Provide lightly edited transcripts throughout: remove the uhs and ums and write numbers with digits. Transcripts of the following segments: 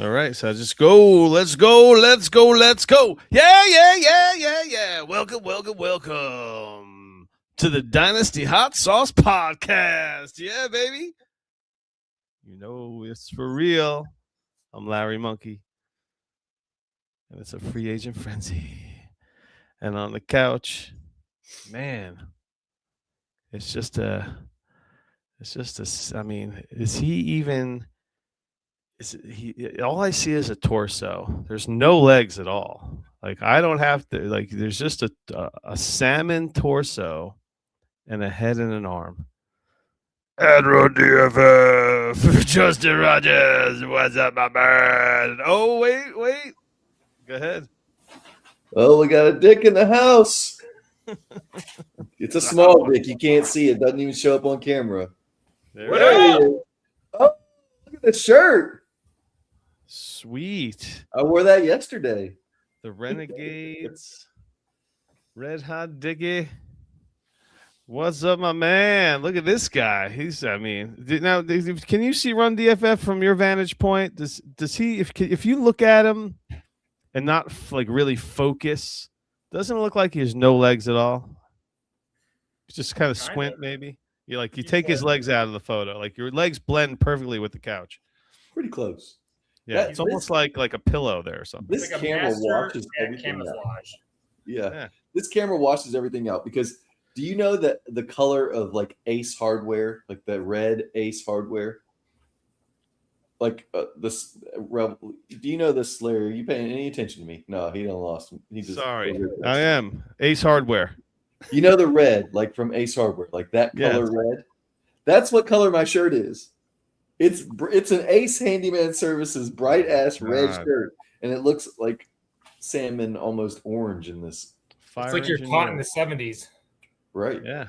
All right, so just go. Let's go. Let's go. Let's go. Yeah, yeah, yeah, yeah, yeah. Welcome, welcome, welcome to the Dynasty Hot Sauce Podcast. Yeah, baby. You know it's for real. I'm Larry Monkey, and it's a free agent frenzy. And on the couch, man, it's just a. It's just a. I mean, is he even? Is he? All I see is a torso. There's no legs at all. Like I don't have to. Like there's just a salmon torso and a head and an arm. Admiral DFF, Justin Rogers, what's up, my man? Oh wait, go ahead. Oh, we got a dick in the house. It's a small dick. You can't see it. Doesn't even show up on camera. There There he is. Oh, look at the shirt. Sweet. I wore that yesterday. The Renegades, Red Hot Dicky. What's up, my man? Look at this guy. Can you see Run DFF from your vantage point? Does he? If you look at him and not like really focus, doesn't it look like he has no legs at all? Just kind of squint, maybe. You take his legs out of the photo, like your legs blend perfectly with the couch. Pretty close. Yeah, it's almost like a pillow there or something. This like camera washes everything camouflage. out. Yeah, this camera washes everything out because do you know that the color of like Ace Hardware, like the red Ace Hardware, like this? Do you know this, Larry? Are you paying any attention to me? No, he don't lost. He just Sorry, I am Ace Hardware. You know the red, like from Ace Hardware, like that color red. That's what color my shirt is. It's an Ace Handyman Services bright ass red shirt, and it looks like salmon, almost orange in this. It's like you're caught in the 70s. Right. Yeah.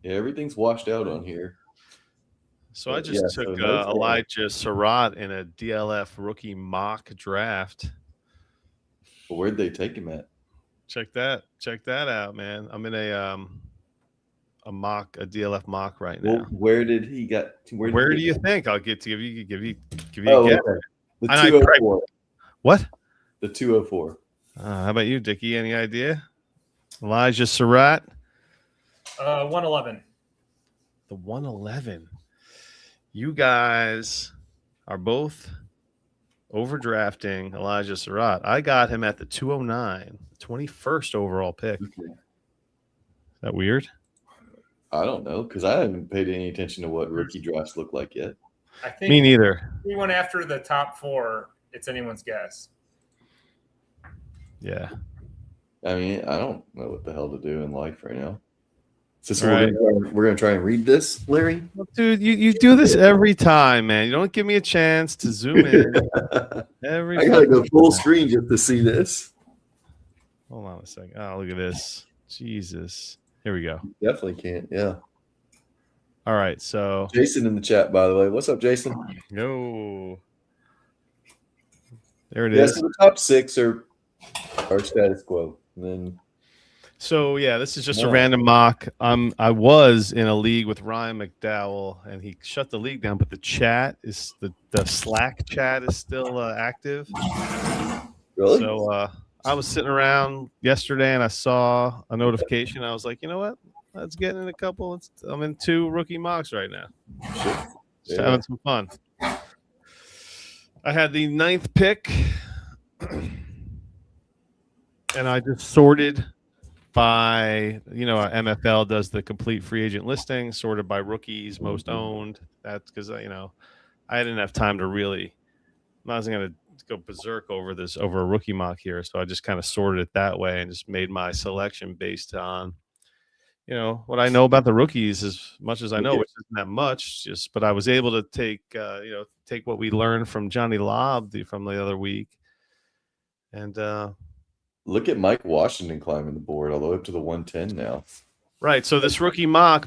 Yeah, everything's washed out on here. So I just took Elijah Surratt in a DLF rookie mock draft. Well, where'd they take him at? Check that out, man. I'm in a DLF mock right now. Well, where did he get? Where do you think? I'll get to give you oh, a guess. Okay. The 204. What? The 204. How about you, Dickie? Any idea? Elijah Surratt. 111. The 111. You guys are both overdrafting Elijah Surratt. I got him at the 209, 21st overall pick. Okay. Is that weird? I don't know because I haven't paid any attention to what rookie drafts look like yet. I think Me neither. If we went after the top 4, it's anyone's guess. Yeah. I mean, I don't know what the hell to do in life right now. So Right. we're gonna try and read this, Larry. Dude, you do this every time, man. You don't give me a chance to zoom in. I gotta go full screen just to see this. Hold on a second. Oh, look at this. Jesus. Here we go. Definitely can't. Yeah. All right. So Jason in the chat, by the way. What's up, Jason? no. There it Yes, is. the top 6 are status quo. And then So yeah, this is just a random mock. I was in a league with Ryan McDowell, and he shut the league down, but the chat is the Slack chat is still active. really? So I was sitting around yesterday, and I saw a notification. I was like, you know what? Let's get in a couple. I'm in 2 rookie mocks right now. Just having some fun. I had the 9th pick, and I just sorted by, MFL does the complete free agent listing, sorted by rookies, most owned. That's because, I didn't have time to really, I wasn't going to go berserk over a rookie mock here. So I just kind of sorted it that way and just made my selection based on, what I know about the rookies as much as I know, which isn't that much, but I was able to take what we learned from Johnny Lobb from the other week. And, look at Mike Washington climbing the board all the way up to the 110 now. Right. So this rookie mock,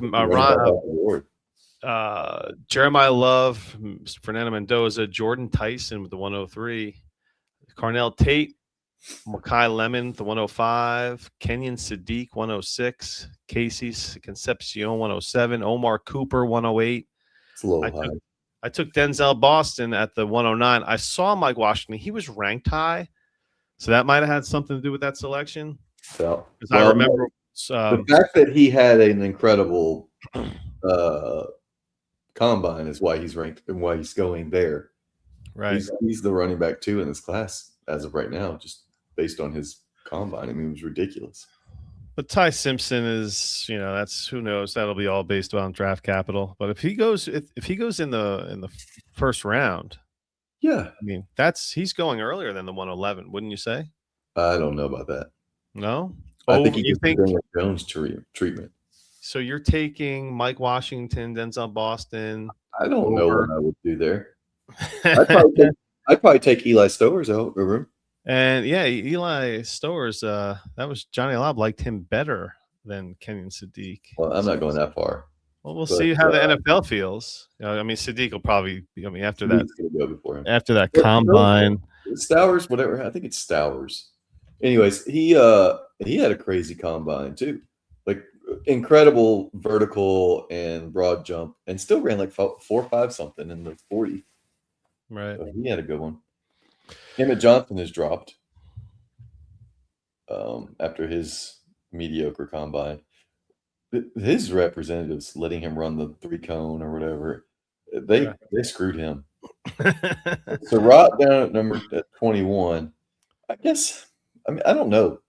Jeremiah Love, Fernando Mendoza, Jordan Tyson with the 103, Carnell Tate, Makai Lemon, the 105, Kenyon Sadiq, 106, Casey Concepcion, 107, Omar Cooper, 108. It's a little high. I took Denzel Boston at the 109. I saw Mike Washington. He was ranked high, so that might have had something to do with that selection. So, Because I remember the fact that he had an incredible combine is why he's ranked and why he's going there. Right. He's the running back 2 in this class as of right now, just based on his combine. I mean, it was ridiculous. But Ty Simpson is, that's who knows. That'll be all based on draft capital. But if he goes in the first round, yeah, I mean he's going earlier than the 111, wouldn't you say? I don't know about that. No, I think you think Jones treatment. So you're taking Mike Washington, Denzel Boston. I don't know what I would do there. I'd probably take Eli Stowers over him. And yeah, Eli Stowers, that was Johnny Lobb liked him better than Kenyon Sadiq. Well, I'm not going that far. Well, we'll see how the NFL feels. I mean, Sadiq will probably. After that, go before him. After that combine, Stowers, whatever. I think it's Stowers. Anyways, he had a crazy combine too, like incredible vertical and broad jump, and still ran like 4.5 something in the 40. Right. So he had a good one. Emmett Johnson has dropped after his mediocre combine. His representatives letting him run the 3-cone or whatever, they screwed him. So Rott down at 21. I guess. I mean, I don't know.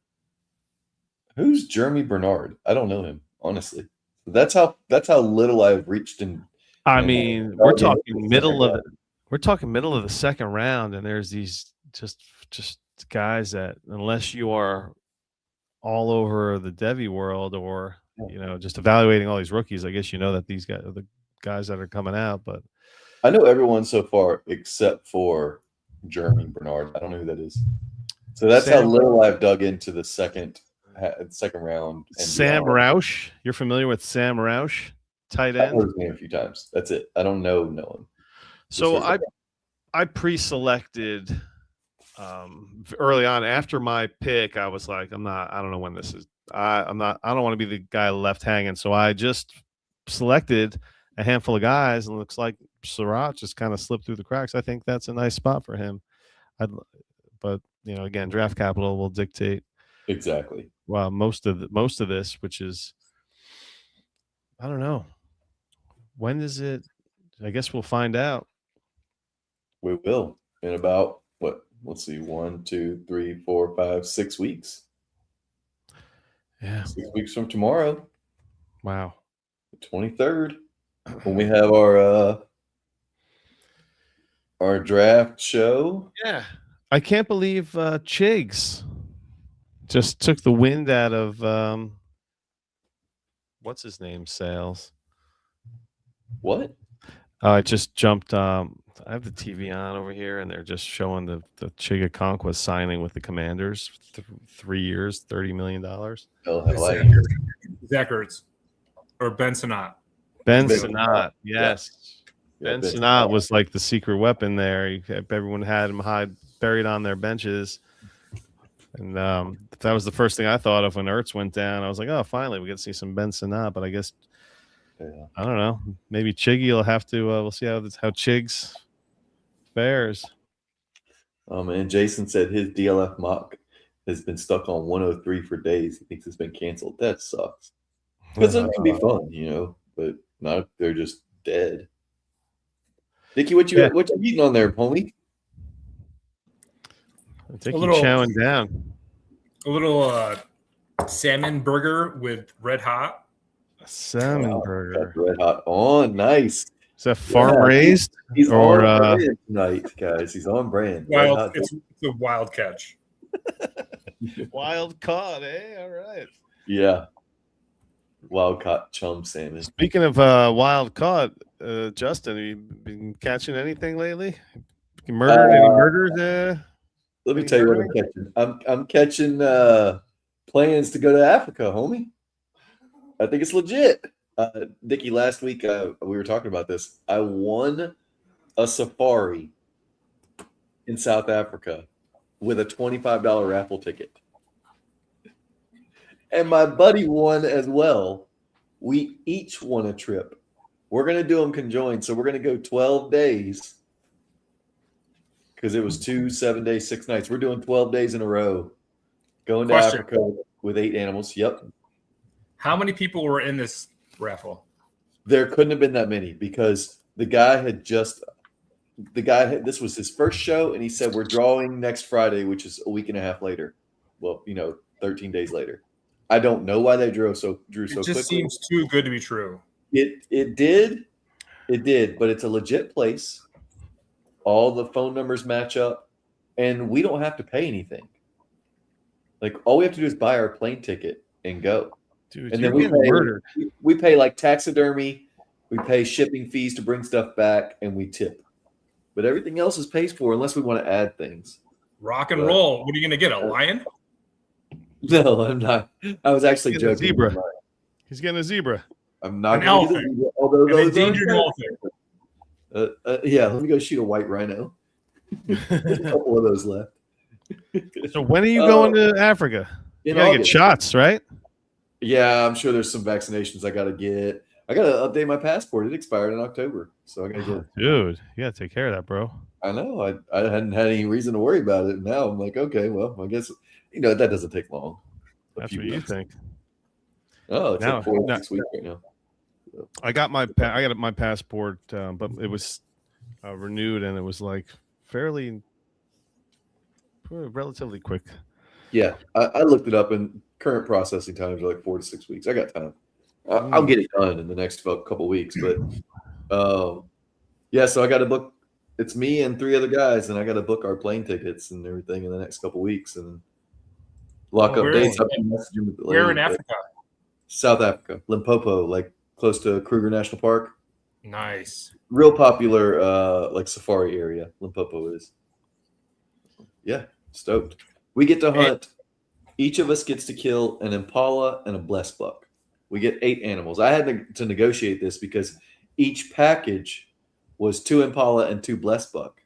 Who's Jeremy Bernard? I don't know him, honestly. That's how little I've reached in. I mean, we're talking middle of the second round, and there's these just guys that, unless you are all over the Devy world or just evaluating all these rookies, I guess that these guys are the guys that are coming out. But I know everyone so far except for Jeremy Bernard. I don't know who that is. So that's how little I've dug into the second round. Sam Roush, you're familiar with Sam Roush, tight end? I've heard his name a few times. That's it. I don't know him. So I pre-selected early on. After my pick, I was like, I don't know when this is. I don't want to be the guy left hanging. So I just selected a handful of guys, and it looks like Surratt just kind of slipped through the cracks. I think that's a nice spot for him. But again, draft capital will dictate exactly. Well, most of this, which is, I don't know. When is it? I guess we'll find out. We will in about what? Let's see, 1, 2, 3, 4, 5, 6 weeks. Yeah, 6 weeks from tomorrow. Wow, the 23rd, when we have our draft show. Yeah, I can't believe Chigs just took the wind out of what's his name sales. What? I just jumped. I have the TV on over here, and they're just showing the Chig Okonkwo signing with the Commanders. 3 years, $30 million. Zach Ertz or Ben Sinnott. Ben Sinnott, yes. Yeah, Ben Sinnott was like the secret weapon there. Everyone had him buried on their benches. And that was the first thing I thought of when Ertz went down. I was like, oh, finally, we get to see some Ben Sinnott. But I guess, I don't know. Maybe Chiggy will have to. We'll see how Chigs fares. Oh, man. Jason said his DLF mock has been stuck on 103 for days. He thinks it's been canceled. That sucks. Because it can be fun, but not if they're just dead. Dickie, what you eating on there, homie? Dickie chowing down. A little salmon burger with red hot. A salmon burger. Red hot. Oh, nice. Is that farm raised? He's on brand tonight, guys. He's on brand. It's a wild catch. Wild caught, eh? All right. Yeah. Wild caught chum salmon. Speaking of wild caught, Justin, have you been catching anything lately? Any murders? Let me tell you what I'm catching. I'm catching plans to go to Africa, homie. I think it's legit. Dickie, last week we were talking about this. I won a safari in South Africa with a $25 raffle ticket. And my buddy won as well. We each won a trip We're going to do them conjoined. So we're going to go 12 days because it was 2 7 days, 6 nights. We're doing 12 days in a row going to Africa with 8 animals. Yep. How many people were in this raffle? There couldn't have been that many because this was his first show, and he said, we're drawing next Friday, which is a week and a half later. Well, 13 days later. I don't know why they drew so quickly. It just seems too good to be true. It did, but it's a legit place. All the phone numbers match up, and we don't have to pay anything. Like, all we have to do is buy our plane ticket and go. Dude, and then we pay like taxidermy, we pay shipping fees to bring stuff back, and we tip. But everything else is paid for unless we want to add things. Rock and roll. What are you going to get? A lion? No, I'm not. I was actually joking. A zebra. He's getting a zebra. I'm not an elephant. Although an endangered elephant. Yeah, let me go shoot a white rhino. There's a couple of those left. So when are you going to Africa? You gotta get shots, right? Yeah, I'm sure there's some vaccinations I gotta get. I gotta update my passport. It expired in October, so I gotta get it. Dude, you gotta take care of that, bro. I know. I hadn't had any reason to worry about it. Now I'm like, okay, well, I guess that doesn't take long. That's what you think. Oh, it's like 4 or 6 weeks right now. I got my passport, but it was renewed, and it was like relatively quick. Yeah, I looked it up, and current processing times are like 4 to 6 weeks. I got time. I'll get it done in the next couple weeks, but yeah. So I got to book. It's me and 3 other guys, and I got to book our plane tickets and everything in the next couple weeks, and lock up dates. Where in Africa? South Africa, Limpopo, like close to Kruger National Park. Nice. Real popular, like safari area. Limpopo is. Yeah, stoked. We get to hunt. Each of us gets to kill an impala and a blessed buck. We get 8 animals. I had to negotiate this because each package was 2 impala and 2 blessed buck,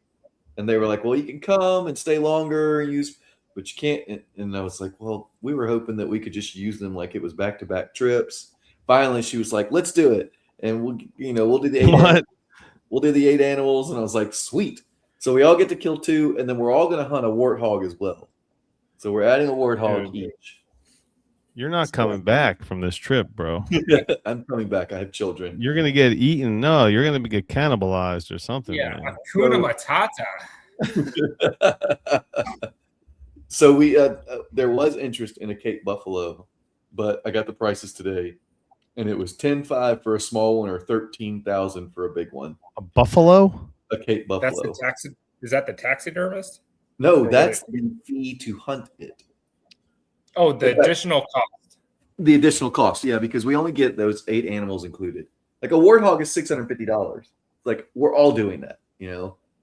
and they were like, "Well, you can come and stay longer and use, but you can't." And I was like, "Well, we were hoping that we could just use them like it was back-to-back trips." Finally, she was like, "Let's do it," and we'll do the 8. We'll do the 8 animals, and I was like, "Sweet." So we all get to kill 2, and then we're all going to hunt a warthog as well. So we're adding a warthog each. You're not coming back from this trip, bro. I'm coming back. I have children. You're going to get eaten. No, you're going to get cannibalized or something. Yeah, man. Hakuna Matata. So we there was interest in a Cape Buffalo, but I got the prices today, and it was $10,500 for a small one or $13,000 for a big one. A buffalo? A Cape Buffalo. Is that the taxidermist? No, that's the fee to hunt it. Oh, the additional cost. The additional cost, yeah, because we only get those 8 animals included. Like a warthog is $650. Like we're all doing that,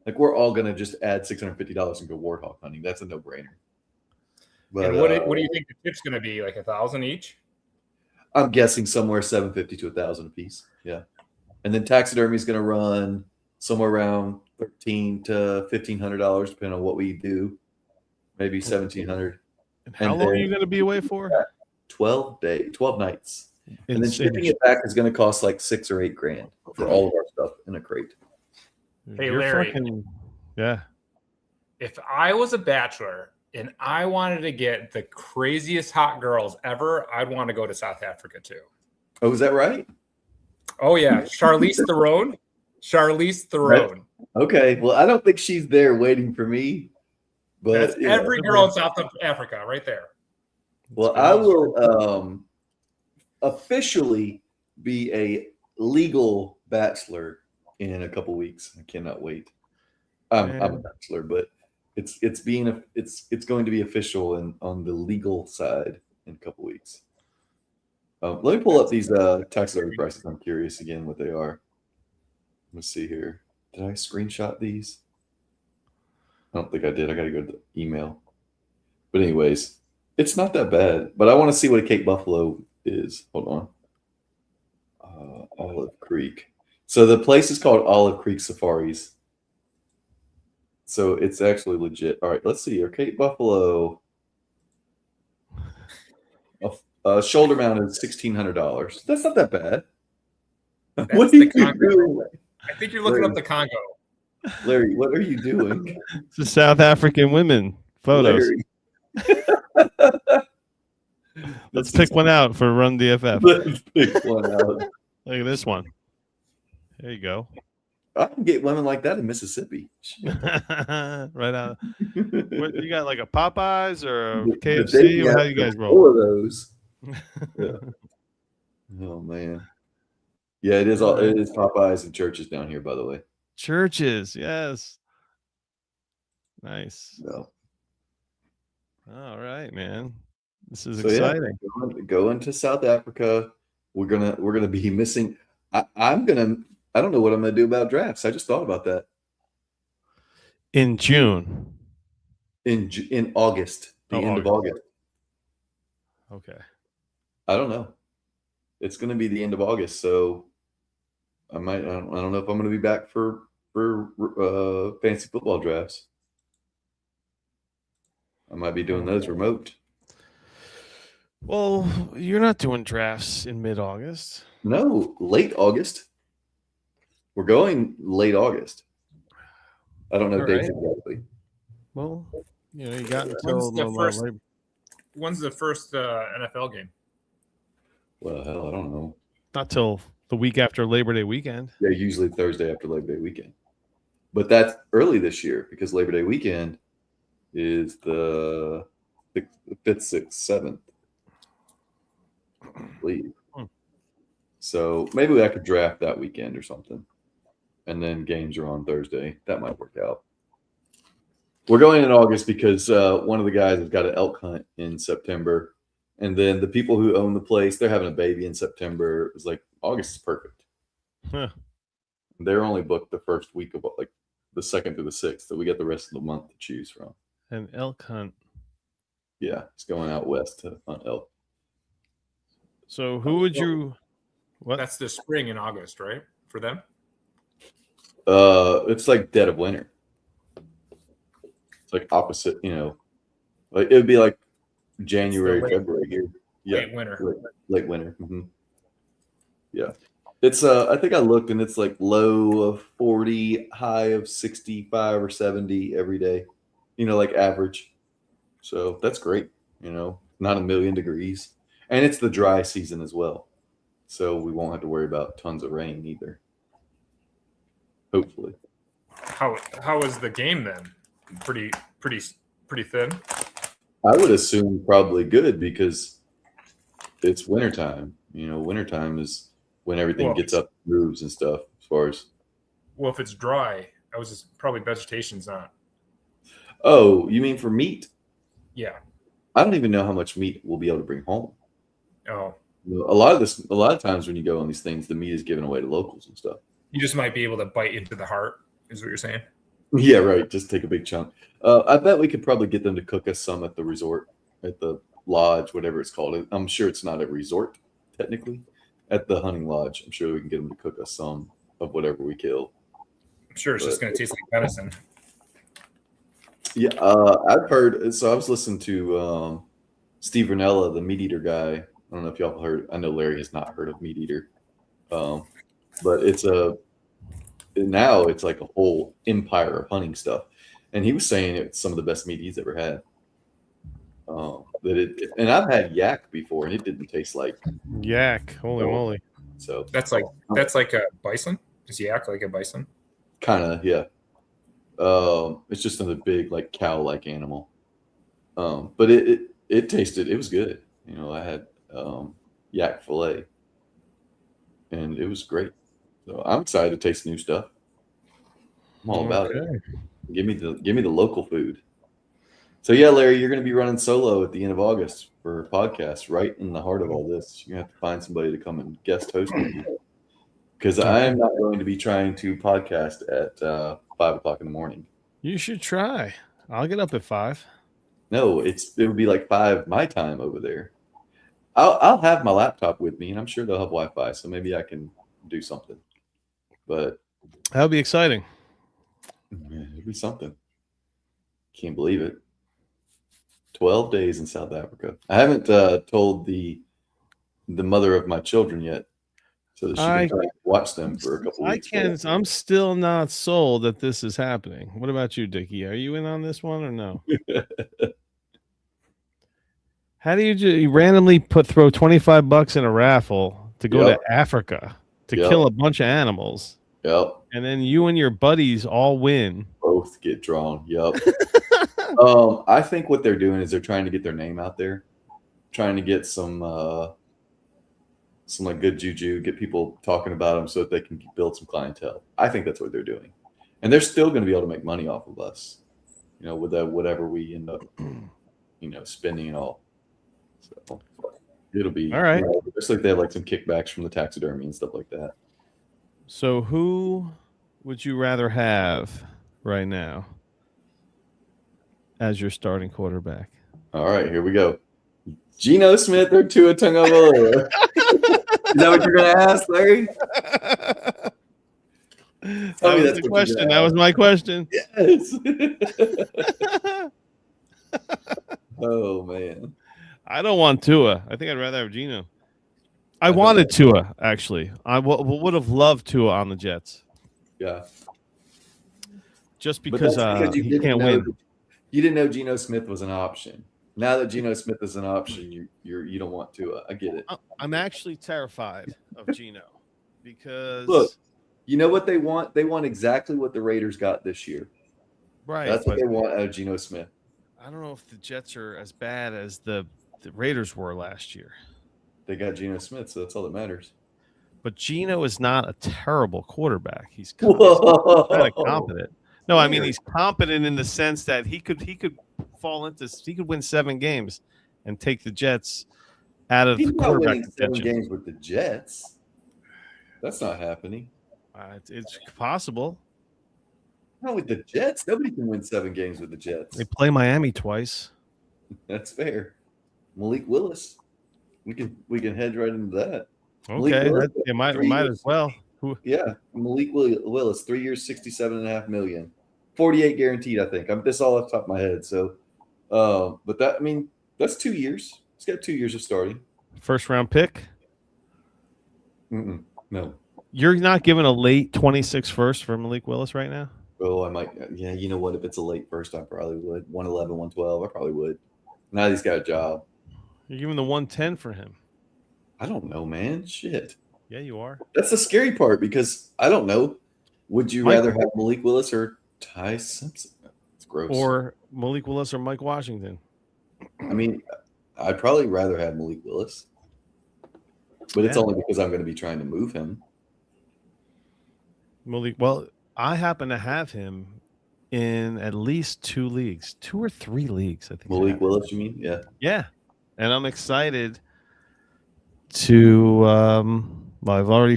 Like we're all gonna just add $650 and go warthog hunting. That's a no-brainer. But and what do you think the tip's gonna be? Like $1,000 each? I'm guessing somewhere $750 to $1,000 a piece. Yeah, and then taxidermy is gonna run somewhere around $1,300 to $1,500, depending on what we do. Maybe $1,700. And how long are you going to be away for? 12 nights. And then shipping it back is going to cost like $6,000 or $8,000 for all of our stuff in a crate. Hey, Larry. Yeah. If I was a bachelor and I wanted to get the craziest hot girls ever, I'd want to go to South Africa too. Oh, is that right? Oh, yeah. Charlize Theron. Charlize Theron. Okay. Well, I don't think she's there waiting for me. But that's every girl in South Africa right there. Well, I will officially be a legal bachelor in a couple weeks. I cannot wait. I'm a bachelor, but it's going to be official on the legal side in a couple weeks. Let me pull up these taxidermy prices. I'm curious again what they are. Let's see here. Did I screenshot these? I don't think I did. I got to go to the email. But anyways, it's not that bad. But I want to see what a Cape Buffalo is. Hold on. Olive Creek. So the place is called Olive Creek Safaris. So it's actually legit. All right, let's see. Our Cape Buffalo. Shoulder mount is $1,600. That's not that bad. That's What are the you Congo. doing? I think you're looking up the Congo. Larry, what are you doing? It's the South African women photos. Larry. Let's pick one out for Run DFF. Let's pick one out. Look at this one. There you go. I can get women like that in Mississippi. Right out. What, you got like a Popeyes or a The KFC? dating Or how apps you guys are roll? full of those. Yeah. Oh man. Yeah, it is all. It is Popeyes and churches down here, by the way. Churches, yes. Nice. No. All right, man. This is So, yeah, exciting. going to South Africa. We're gonna be missing. I don't know what I'm gonna do about drafts. I just thought about that In June. in August, the end of August. Okay. I don't know. It's gonna be the end of August, so I don't know if I'm gonna be back for fantasy football drafts. I might be doing those remote. Well, you're not doing drafts in mid-August. No, late August. We're going late August. I don't know All dates right. exactly. Well, you got until When's the first NFL game? Well, hell, I don't know. not till the week after Labor Day weekend. Yeah, usually Thursday after Labor Day weekend. But that's early this year because Labor Day weekend is the 5th, 6th, 7th, I believe. So maybe I could draft that weekend or something. And then games are on Thursday. That might work out. We're going in August because one of the guys has got an elk hunt in September. And then the people who own the place, they're having a baby in September. It was like, August is perfect. Huh. They're only booked the first week of like the 2nd through the 6th. So we got the rest of the month to choose from. An elk hunt. Yeah, it's going out west to hunt elk. So who would you? What? That's the spring in August, right? For them? It's like dead of winter. It's like opposite, like it would be like January, February here. Yeah, Late winter. Late winter. Mm-hmm. Yeah, it's. I think I looked and it's like low of 40, high of 65 or 70 every day. Like average. So that's great. Not a million degrees, and it's the dry season as well. So we won't have to worry about tons of rain either. Hopefully. How was the game then? Pretty thin. I would assume probably good because it's wintertime. Wintertime is when everything gets up, moves and stuff. As far as if it's dry, I was just probably vegetation's not. Oh, you mean for meat? Yeah. I don't even know how much meat we'll be able to bring home. Oh. A lot of times when you go on these things, the meat is given away to locals and stuff. You just might be able to bite into the heart, is what you're saying? Yeah, right. Just take a big chunk. I bet we could probably get them to cook us some at the resort, at the lodge, whatever it's called. I'm sure it's not a resort, technically. At the hunting lodge, I'm sure we can get them to cook us some of whatever we kill. I'm sure it's just going to taste like venison. Yeah, I've heard. So I was listening to Steve Rinella, the meat eater guy. I don't know if y'all heard. I know Larry has not heard of Meat Eater, but now it's like a whole empire of hunting stuff. And he was saying it's some of the best meat he's ever had. And I've had yak before, and it didn't taste like yak. Holy moly! So that's like a bison. Is yak like a bison? Kind of, yeah. It's just another big like cow-like animal. But it tasted. It was good. I had yak fillet, and it was great. So I'm excited to taste new stuff. I'm all about it. Give me the local food. So yeah, Larry, you're going to be running solo at the end of August for a podcast, right in the heart of all this. You're going to have to find somebody to come and guest host with you, because I am not going to be trying to podcast at 5 o'clock in the morning. You should try. I'll get up at 5. No, it would be like 5 my time over there. I'll have my laptop with me, and I'm sure they'll have Wi-Fi, so maybe I can do something. But that'll be exciting. Yeah, it'll be something. Can't believe it. 12 days in South Africa. I haven't told the mother of my children yet, so that she can try to watch them for a couple weeks. I'm still not sold that this is happening. What about you, Dickie? Are you in on this one or no? How do you randomly throw $25 in a raffle to go to Africa to kill a bunch of animals? Yep. And then you and your buddies all win. Both get drawn. Yep. I think what they're doing is they're trying to get their name out there, trying to get some like good juju, get people talking about them so that they can build some clientele. I think that's what they're doing, and they're still going to be able to make money off of us, with that whatever we end up, spending and all. So it'll be all right. Just like they have like some kickbacks from the taxidermy and stuff like that. So who would you rather have right now as your starting quarterback? All right, here we go. Geno Smith or Tua Tagovailoa? Is that what you're going to ask, Larry? That was the question. That was my question. Yes. Oh, man. I don't want Tua. I think I'd rather have Geno. I wanted Tua, actually. I would have loved Tua on the Jets. Yeah. Just because he can't win. You didn't know Geno Smith was an option. Now that Geno Smith is an option, you don't want Tua. I get it. I'm actually terrified of Geno because look, you know what they want? They want exactly what the Raiders got this year. Right. That's what they want out of Geno Smith. I don't know if the Jets are as bad as the Raiders were last year. They got Geno Smith, so that's all that matters. But Geno is not a terrible quarterback. He's kind of competent. No, I mean he's competent in the sense that he could fall into. He could win 7 games and take the Jets out of the quarterback contention. 7 games with the Jets. That's not happening. It's possible. Not with the Jets. Nobody can win 7 games with the Jets. They play Miami twice. That's fair. Malik Willis. We can head right into that. Okay, it might as well. Yeah, Malik Willis, 3 years, $67.5 million, 48 guaranteed. I think I'm this all off the top of my head. So, but that's 2 years. He's got 2 years of starting. First round pick. No, you're not giving a late 26 first for Malik Willis right now. Oh, I might. Yeah, you know what? If it's a late first, I probably would. 111, 112. I probably would. Now he's got a job. You're giving the 110 for him. I don't know, man. Shit. Yeah, you are. That's the scary part because I don't know. Would you rather have Malik Willis or Ty Simpson? It's gross. Or Malik Willis or Mike Washington? I mean, I'd probably rather have Malik Willis. But it's only because I'm going to be trying to move him. Malik, well, I happen to have him in at least 2 leagues, 2 or 3 leagues, I think. Malik Willis, you mean? Yeah. Yeah. And I'm excited to well, I've already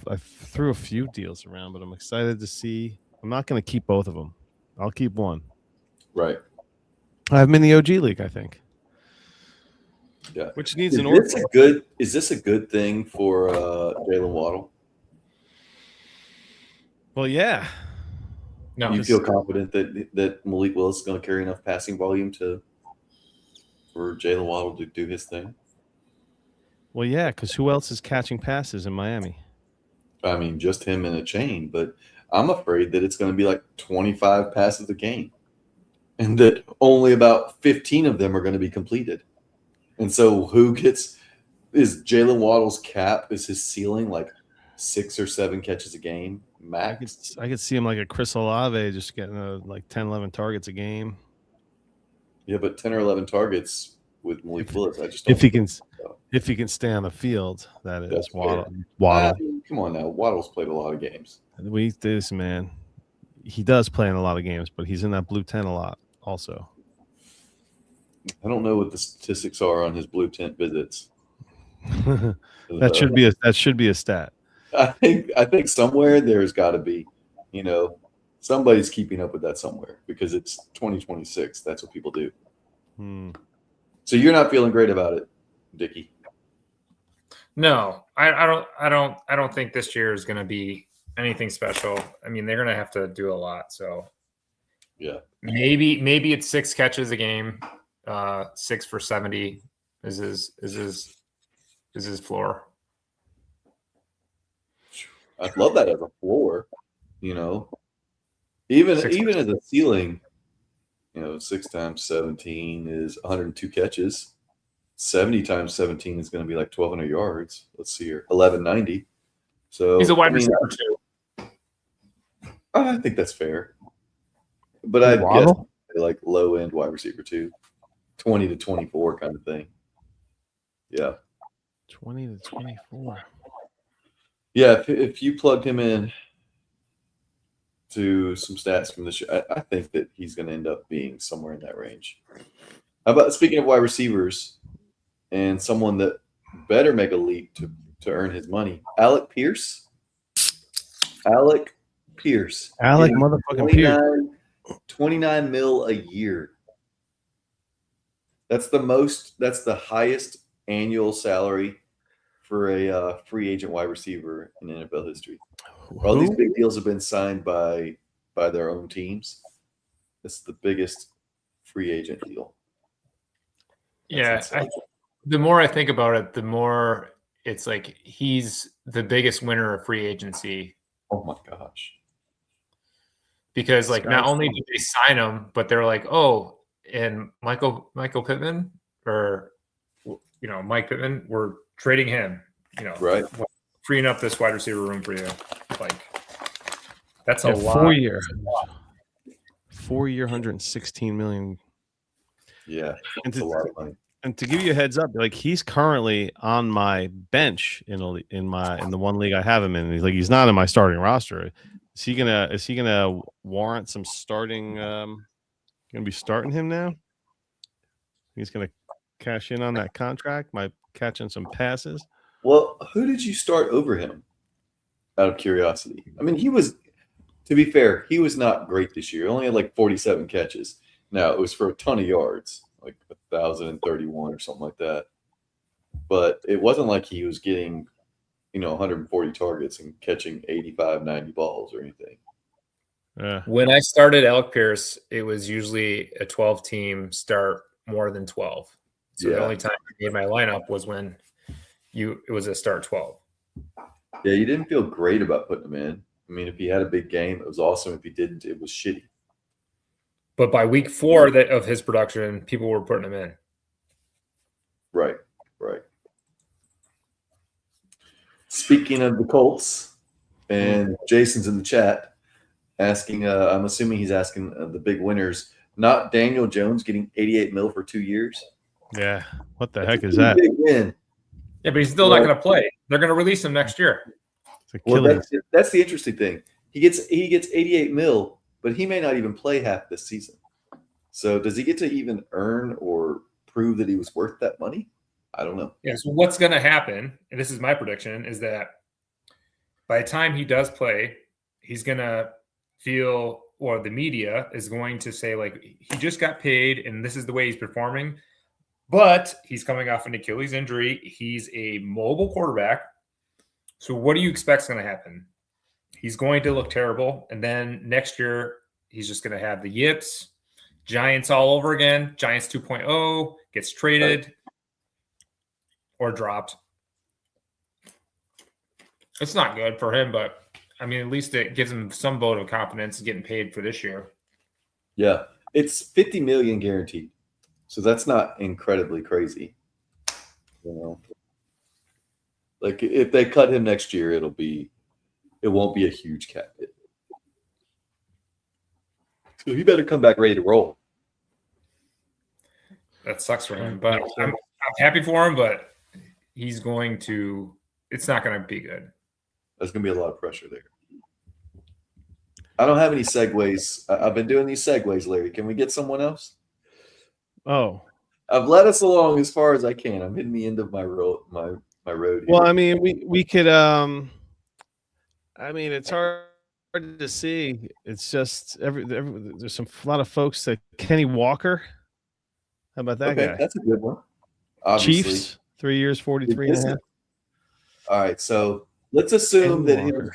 I threw a few deals around, but I'm excited to see. I'm not going to keep both of them. I'll keep one. Right. I have him in the OG league, I think. Yeah. Which needs an order. Is this a good thing for Jalen Waddle? Well, yeah. No. You feel confident that Malik Willis is going to carry enough passing volume for Jalen Waddle to do his thing? Well, yeah, because who else is catching passes in Miami? I mean, just him in a chain, but I'm afraid that it's going to be like 25 passes a game and that only about 15 of them are going to be completed. And so is Jalen Waddle's cap, is his ceiling like 6 or 7 catches a game max? I could see him like a Chris Olave just getting like 10, 11 targets a game. Yeah, but 10 or 11 targets with Malik Willis, I just don't if he can stay on the field, that is. That's Waddle. Come on now. Waddle's played a lot of games. Man. He does play in a lot of games, but he's in that blue tent a lot also. I don't know what the statistics are on his blue tent visits. That should be a stat. I think somewhere there's got to be, somebody's keeping up with that somewhere because it's 2026. That's what people do. So you're not feeling great about it, Dickie? No, I don't think this year is going to be anything special. I mean, they're going to have to do a lot. So yeah, maybe it's 6 catches a game, 6 for 70 is his floor. I'd love that as a floor, you know. Even as a ceiling, 6 times 17 is 102 catches. 70 times 17 is going to be like 1,200 yards. Let's see here, 1,190. So he's a wide receiver too. I think that's fair. But I'd guess like low end wide receiver too, 20 to 24 kind of thing. Yeah, 20 to 24. Yeah, if you plugged him in to some stats from this year, I think that he's going to end up being somewhere in that range. How about speaking of wide receivers and someone that better make a leap to earn his money? Alec Pierce. Alec motherfucking Pierce. 29 mil a year. That's the highest annual salary for a free agent wide receiver in NFL history. All these big deals have been signed by their own teams. It's the biggest free agent deal. The more I think about it, the more it's like he's the biggest winner of free agency. Oh my gosh. Because not only did they sign him, but they're like, oh, and Michael Pittman or Mike Pittman, we're trading him, right, freeing up this wide receiver room for you. Like that's a lot. 4 year, 116 million. Yeah, it's a lot of money. And to give you a heads up, like he's currently on my bench in the one league I have him in. He's not in my starting roster. Is he gonna warrant some starting? Gonna be starting him now. He's gonna cash in on that contract. Might catching some passes. Well, who did you start over him? Out of curiosity. I mean, to be fair, he was not great this year. He only had like 47 catches. Now it was for a ton of yards, like 1,031 or something like that. But it wasn't like he was getting, 140 targets and catching 85, 90 balls or anything. Yeah. When I started Alec Pierce, it was usually a 12-team start more than 12. So the only time I made my lineup was when it was a start 12. Yeah, you didn't feel great about putting him in. I mean, if he had a big game, it was awesome. If he didn't, it was shitty. But by week 4 of his production, people were putting him in. Right. Speaking of the Colts, and Jason's in the chat asking, I'm assuming he's asking the big winners, not Daniel Jones getting 88 mil for 2 years. Yeah. What the heck is that? Big win. Yeah, but he's still not going to play. They're going to release him next year. Well, that's the interesting thing. He gets 88 mil, but he may not even play half this season. So does he get to even earn or prove that he was worth that money? I don't know. Yeah, so what's going to happen, and this is my prediction, is that by the time he does play, he's going to feel, or the media is going to say, like, he just got paid and this is the way he's performing. But he's coming off an Achilles injury. He's a mobile quarterback. So what do you expect is going to happen? He's going to look terrible. And then next year, he's just going to have the yips, Giants all over again. Giants 2.0 gets traded or dropped. It's not good for him, but I mean, at least it gives him some vote of confidence getting paid for this year. Yeah, it's $50 million guaranteed. So that's not incredibly crazy. Like if they cut him next year, it won't be a huge cap hit. So he better come back ready to roll. That sucks for him, but I'm happy for him, but it's not going to be good. There's going to be a lot of pressure there. I don't have any segues. I've been doing these segues, Larry. Can we get someone else? Oh, I've led us along as far as I can. I'm hitting the end of my road. My road. Well, I mean, we could. I mean, it's hard to see. It's just there's a lot of folks that Kenny Walker. How about that guy? That's a good one. Obviously. Chiefs, 3 years, 43 and a half. All right, so let's assume that it was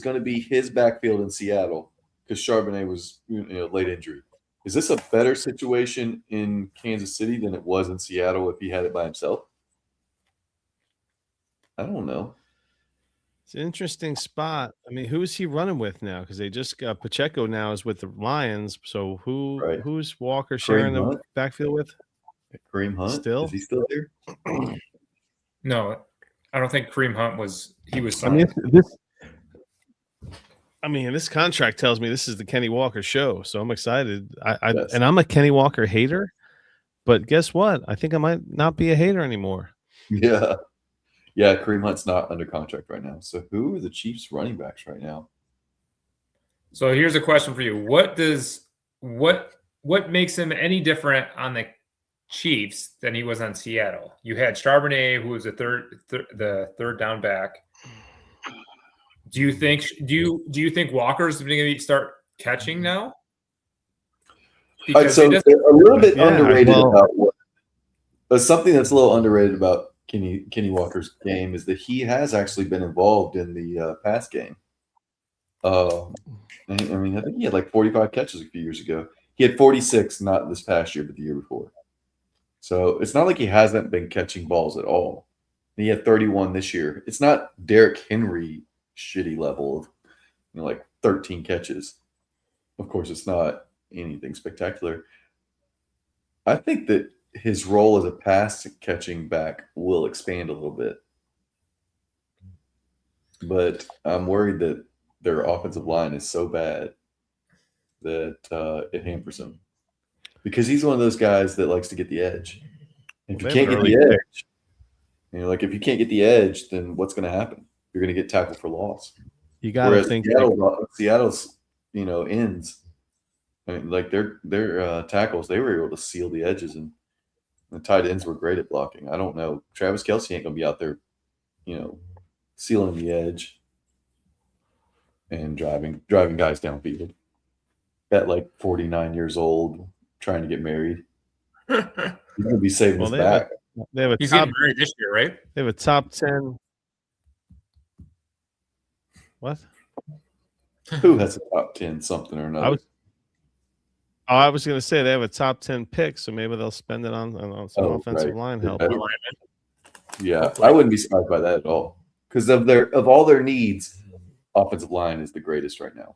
going to be his backfield in Seattle because Charbonnet was late injury. Is this a better situation in Kansas City than it was in Seattle if he had it by himself? I don't know. It's an interesting spot. I mean, who's he running with now? Because they just got Pacheco now is with the Lions. So Right. who's Walker sharing the Hunt? backfield with? Kareem Hunt? Still? Is he still there? No, I don't think Kareem Hunt was. He was I mean, signed. this contract tells me this is the Kenny Walker show, so I'm excited. Yes. And I'm a Kenny Walker hater, but guess what? I think I might not be a hater anymore. Yeah. Yeah, Kareem Hunt's not under contract right now. So who are the Chiefs running backs right now? So here's a question for you: what makes him any different on the Chiefs than he was on Seattle? You had Charbonnet, who was the third down back. Do you think Walker's going to start catching now? Because so a little bit underrated about something that's a little underrated about Kenny Walker's game is that he has actually been involved in the pass game. I mean, I think he had like 45 catches a few years ago. He had 46, not this past year, but the year before. So it's not like he hasn't been catching balls at all. He had 31 this year. It's not Derrick Henry shitty level of like 13 catches. Of course, it's not anything spectacular. I think that his role as a pass catching back will expand a little bit. But I'm worried that their offensive line is so bad that it hampers him. Because he's one of those guys that likes to get the edge. And if you can't get the edge, like if you can't get the edge, then what's going to happen? You're going to get tackled for loss. You got to think Seattle's ends, I mean, like their tackles, they were able to seal the edges, and the tight ends were great at blocking. I don't know. Travis Kelce ain't going to be out there, sealing the edge and driving guys downfield at like 49 years old, trying to get married. He's going to be saving his back. He's getting married this year, right? They have a top 10. What? Who has a top 10 something or another? I was going to say they have a top 10 pick, so maybe they'll spend it on some offensive line help. Yeah, I wouldn't be surprised by that at all. Because of all their needs, offensive line is the greatest right now.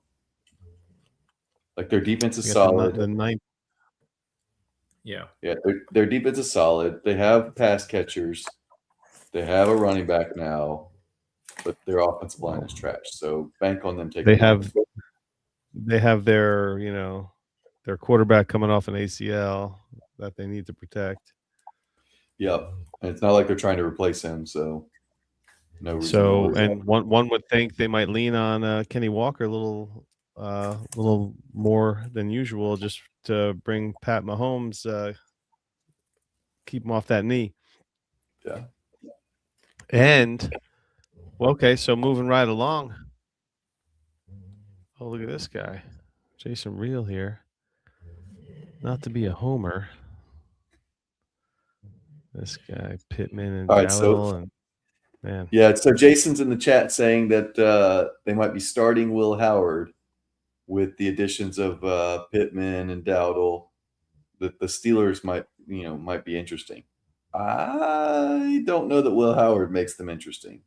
Like their defense is solid. Yeah, their defense is solid. They have pass catchers. They have a running back now, but their offensive line is trash. So bank on them taking. They have their their quarterback coming off an ACL that they need to protect. Yep, and it's not like they're trying to replace him. So no reason. So and one would think they might lean on Kenny Walker a little more than usual, just to bring Pat Mahomes, keep him off that knee. Yeah. And okay, so moving right along. Oh, look at this guy, Jason Reel here. Not to be a homer. This guy Pittman and Dowdle and man. Yeah, so Jason's in the chat saying that they might be starting Will Howard with the additions of Pittman and Dowdle. That the Steelers might be interesting. I don't know that Will Howard makes them interesting.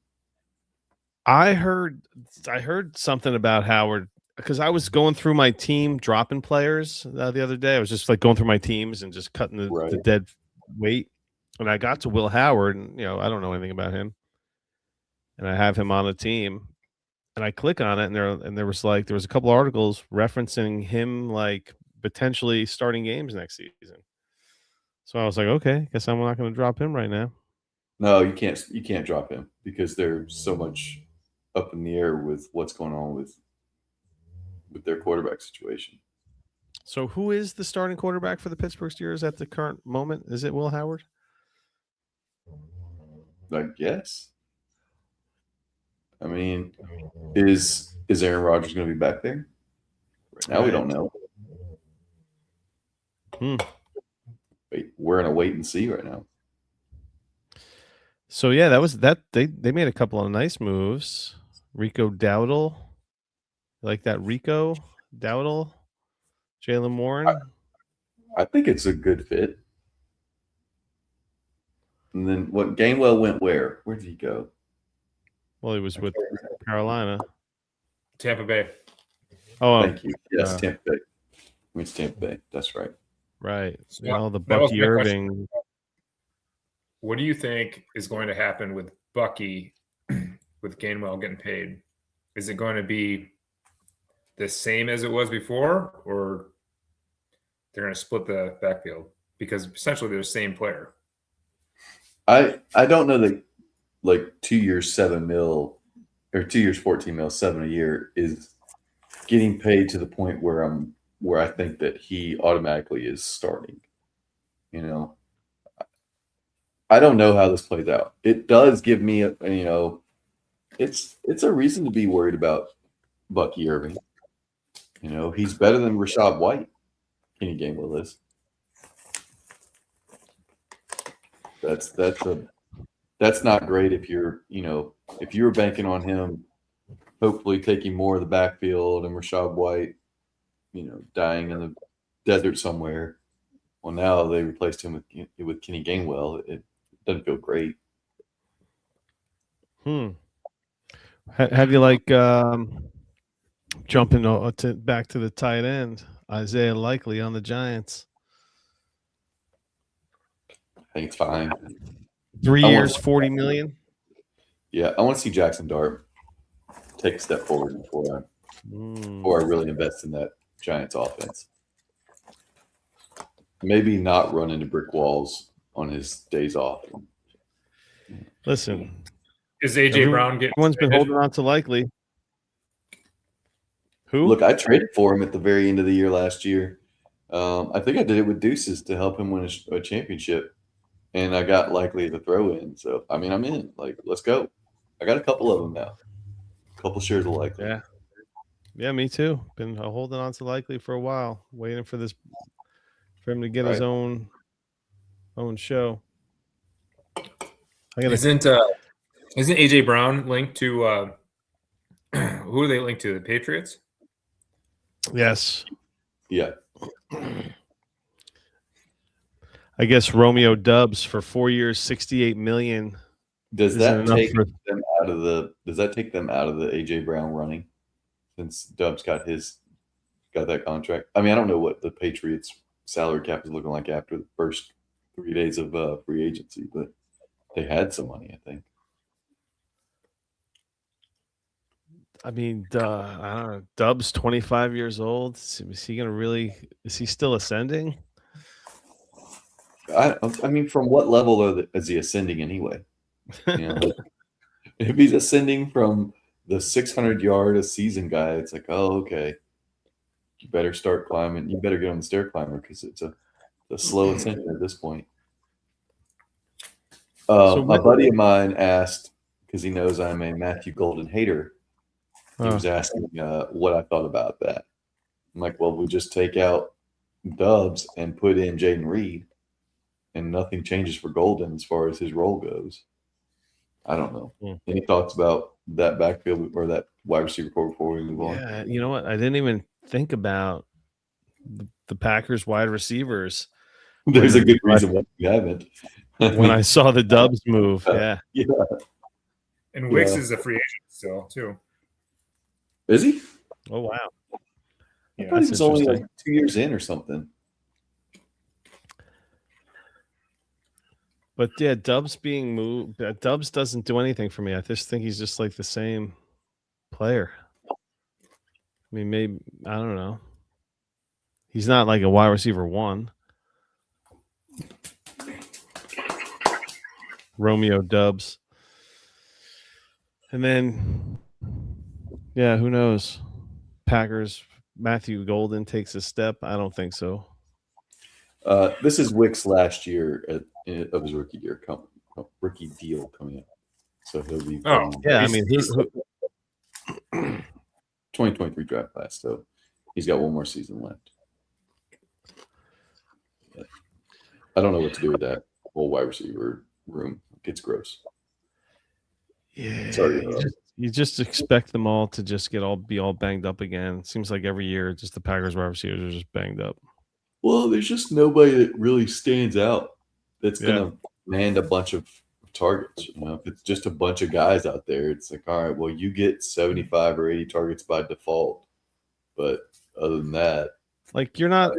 I heard something about Howard because I was going through my team dropping players the other day. I was just like going through my teams and just cutting the dead weight. And I got to Will Howard, and I don't know anything about him. And I have him on the team. And I click on it, and there was a couple articles referencing him like potentially starting games next season. So I was like, okay, guess I'm not going to drop him right now. No, you can't. You can't drop him because there's so much up in the air with what's going on with their quarterback situation. So who is the starting quarterback for the Pittsburgh Steelers at the current moment? Is it Will Howard? I guess. I mean, is Aaron Rodgers going to be back there? Right now, we don't know. We're in a wait and see right now. So yeah, that was that. They made a couple of nice moves. Rico Dowdle, like that Rico Dowdle, Jalen Warren. I think it's a good fit. And then what? Gainwell went where? Where did he go? Well, he was with Carolina. Tampa Bay. Oh, Thank you. Yes, Tampa Bay. It's Tampa Bay. That's right. Right. So You know, the that was Bucky my Irving. What do you think is going to happen with Bucky with Gainwell getting paid? Is it going to be the same as it was before, or they're going to split the backfield? Because essentially they're the same player. I don't know that like 2 years, $7 million or 2 years, $14 million, $7 million a year is getting paid to the point where I think that he automatically is starting. You know, I don't know how this plays out. It does give me it's a reason to be worried about Bucky Irving. You know, he's better than Rachaad White. Kenny Gainwell is. That's not great if you're banking on him, hopefully taking more of the backfield and Rachaad White, dying in the desert somewhere. Well, now they replaced him with Kenny Gainwell. It doesn't feel great. Have you jumping back to the tight end, Isaiah Likely on the Giants? I think it's fine. 3 years, $40 million. Yeah, I want to see Jackson Dart take a step forward before I really invest in that Giants offense. Maybe not run into brick walls on his days off. Listen, is AJ Brown getting? Everyone's been holding on to Likely. Who? Look, I traded for him at the very end of the year last year. I think I did it with Deuces to help him win a championship, and I got Likely to throw in. So I mean, I'm in. Let's go. I got a couple of them now. A couple shares of Likely. Yeah, me too. Been holding on to Likely for a while, waiting for him to get his own show. Isn't AJ Brown linked to who are they linked to? The Patriots? Yes. Yeah. I guess Romeo Dubs for 4 years, $68 million. Does that take them out of the AJ Brown running since Dubs got that contract? I mean, I don't know what the Patriots salary cap is looking like after the first 3 days of free agency, but they had some money, I think. I mean, I don't know. Dubs, 25 years old. Is he still ascending? I mean, from what level is he ascending anyway? If he's ascending from the 600-yard a season guy, it's like, oh, okay. You better start climbing. You better get on the stair climber because it's a slow ascension at this point. My buddy of mine asked, because he knows I'm a Matthew Golden hater, he was asking what I thought about that. I'm like, well, we just take out Dubs and put in Jaden Reed, and nothing changes for Golden as far as his role goes. I don't know. Any thoughts about that backfield or that wide receiver core before we move on? Yeah, you know what? I didn't even think about the Packers wide receivers. There's a good reason why you haven't. When I saw the Dubs move, yeah. And Wicks is a free agent still, too. Is he? Oh, wow. I thought he was only 2 years in or something. But yeah, Dubs being moved. Dubs doesn't do anything for me. I just think he's just like the same player. I mean, maybe I don't know. He's not like a wide receiver one. Romeo Dubs. And then, yeah, who knows? Packers, Matthew Golden takes a step. I don't think so. This is Wicks last year of his rookie deal coming up. So he'll be. Yeah, I mean, 2023 draft class. So he's got one more season left. I don't know what to do with that whole wide receiver room. It's gross. Yeah, you just expect them all to just be all banged up again. It seems like every year, just the Packers wide receivers are just banged up. Well, there's just nobody that really stands out that's going to command a bunch of targets. You know, if it's just a bunch of guys out there, it's like, all right, well, you get 75 or 80 targets by default. But other than that, like you're not.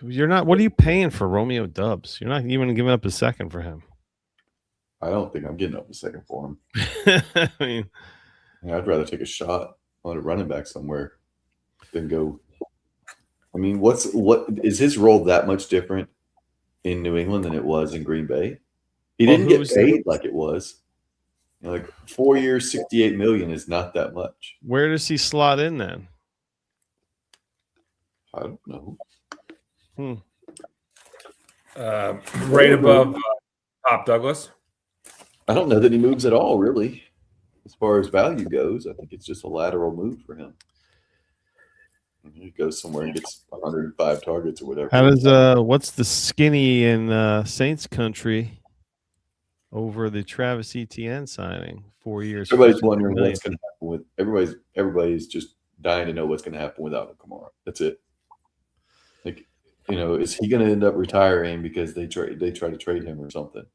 What are you paying for Romeo Dubs? You're not even giving up a second for him. I don't think I'm getting up a second for him. I mean, I'd rather take a shot on a running back somewhere than go. I mean, what is his role that much different in New England than it was in Green Bay? He didn't get paid like it was. You know, like 4 years, $68 million is not that much. Where does he slot in then? I don't know. Right above Pop Douglas. I don't know that he moves at all, really. As far as value goes, I think it's just a lateral move for him. He goes somewhere and gets 105 targets or whatever. How does what's the skinny in Saints country over the Travis Etienne signing? 4 years. Everybody's wondering what's going to happen with everybody's just dying to know what's going to happen without Kamara. That's it. Like, you know, is he going to end up retiring because they try to trade him or something?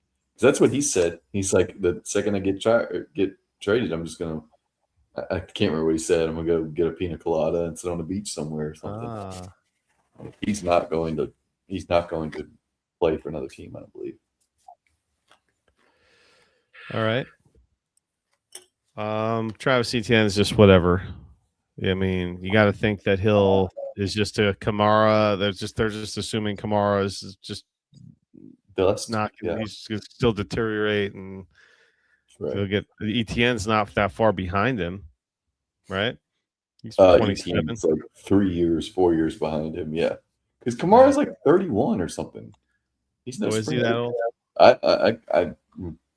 That's what he said. He's like, the second I get traded, I'm just gonna. I can't remember what he said. I'm gonna go get a pina colada and sit on the beach somewhere or something. He's not going to play for another team, I don't believe. All right. Travis Etienne is just whatever. I mean, you got to think that Hill is just a Kamara. They're just assuming Kamara is just not. Yeah. He's going to still deteriorate, and he'll get Etienne's not that far behind him, right? He's 27. It's like 4 years behind him. Yeah, because Kamara's like 31 or something. He's no. Is he that old? I'm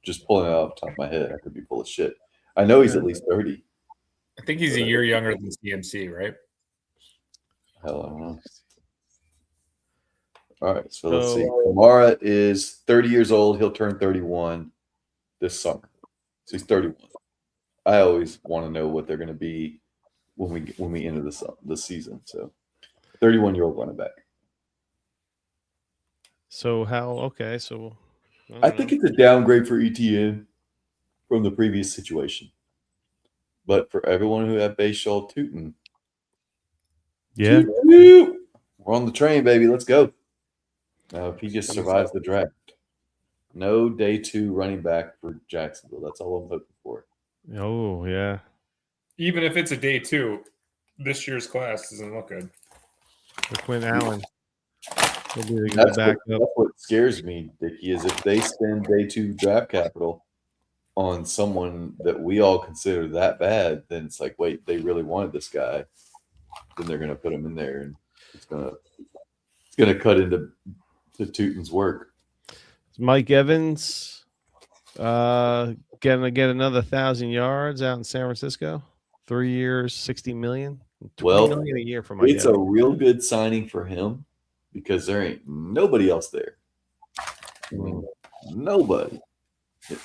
just pulling it off the top of my head. I could be full of shit. I know he's at least 30. I think he's a year younger than CMC, right? Hell, I don't know. All right, so let's see. Kamara is 30 years old. He'll turn 31 this summer. So he's 31. I always want to know what they're going to be when we enter the season. So 31-year-old running back. So how? Okay, so I think it's a downgrade for Etienne from the previous situation. But for everyone who had Bashaw Tootin, yeah, we're on the train, baby. Let's go. Now, if he just survives the draft, no day 2 running back for Jacksonville. That's all I'm hoping for. Oh, yeah. Even if it's a day 2, this year's class doesn't look good. For Quinn Allen. That's what scares me, Dickie, is if they spend day 2 draft capital on someone that we all consider that bad, then it's like, wait, they really wanted this guy. Then they're going to put him in there, and it's going to cut into Tootin's work. Mike Evans going to get another 1,000 yards out in San Francisco. 3 years, $60 million. $20 million a year for Mike Evans. A real good signing for him because there ain't nobody else there. I mean, nobody.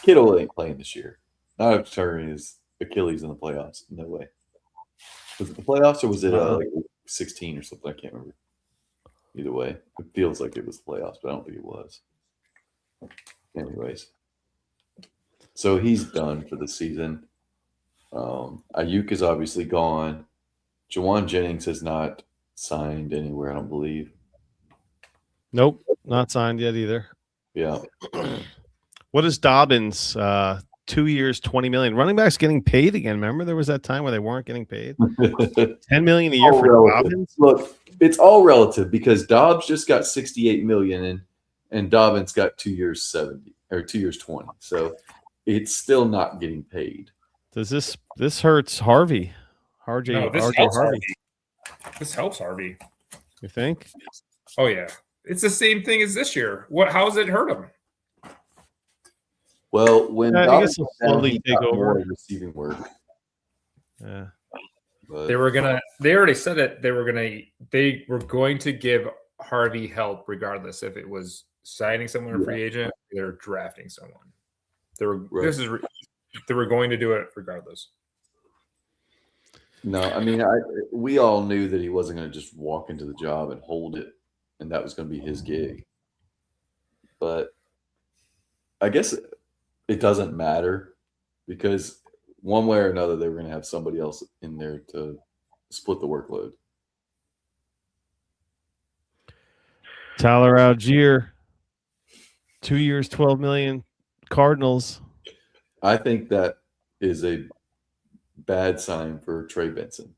Kittle ain't playing this year. Not after tearing his Achilles in the playoffs. No way. Was it the playoffs or was it like 16 or something? I can't remember. Either way, it feels like it was the playoffs, but I don't think it was. Anyways, so he's done for the season. Ayuk is obviously gone. Jawan Jennings has not signed anywhere, I don't believe. Nope, not signed yet either. Yeah. What is Dobbins? 2 years, $20 million. Running backs getting paid again. Remember, there was that time where they weren't getting paid. $10 million a year for Dobbins. Look, it's all relative because Dobbs just got $68 million and Dobbins got 2 years 70 or 2 years 20. So it's still not getting paid. Does this hurts Harvey? This helps Harvey. This helps Harvey. You think? Oh yeah, it's the same thing as this year. How has it hurt him? Well, when Dobbins will slowly take over receiving work. Yeah. But they already said it. They were going to give Harvey help regardless if it was signing someone a free agent, they're drafting someone. They were going to do it regardless. No, I mean, we all knew that he wasn't going to just walk into the job and hold it, and that was going to be his gig. But I guess it doesn't matter because one way or another, they were going to have somebody else in there to split the workload. Tyler Algier, 2 years, $12 million. Cardinals. I think that is a bad sign for Trey Benson.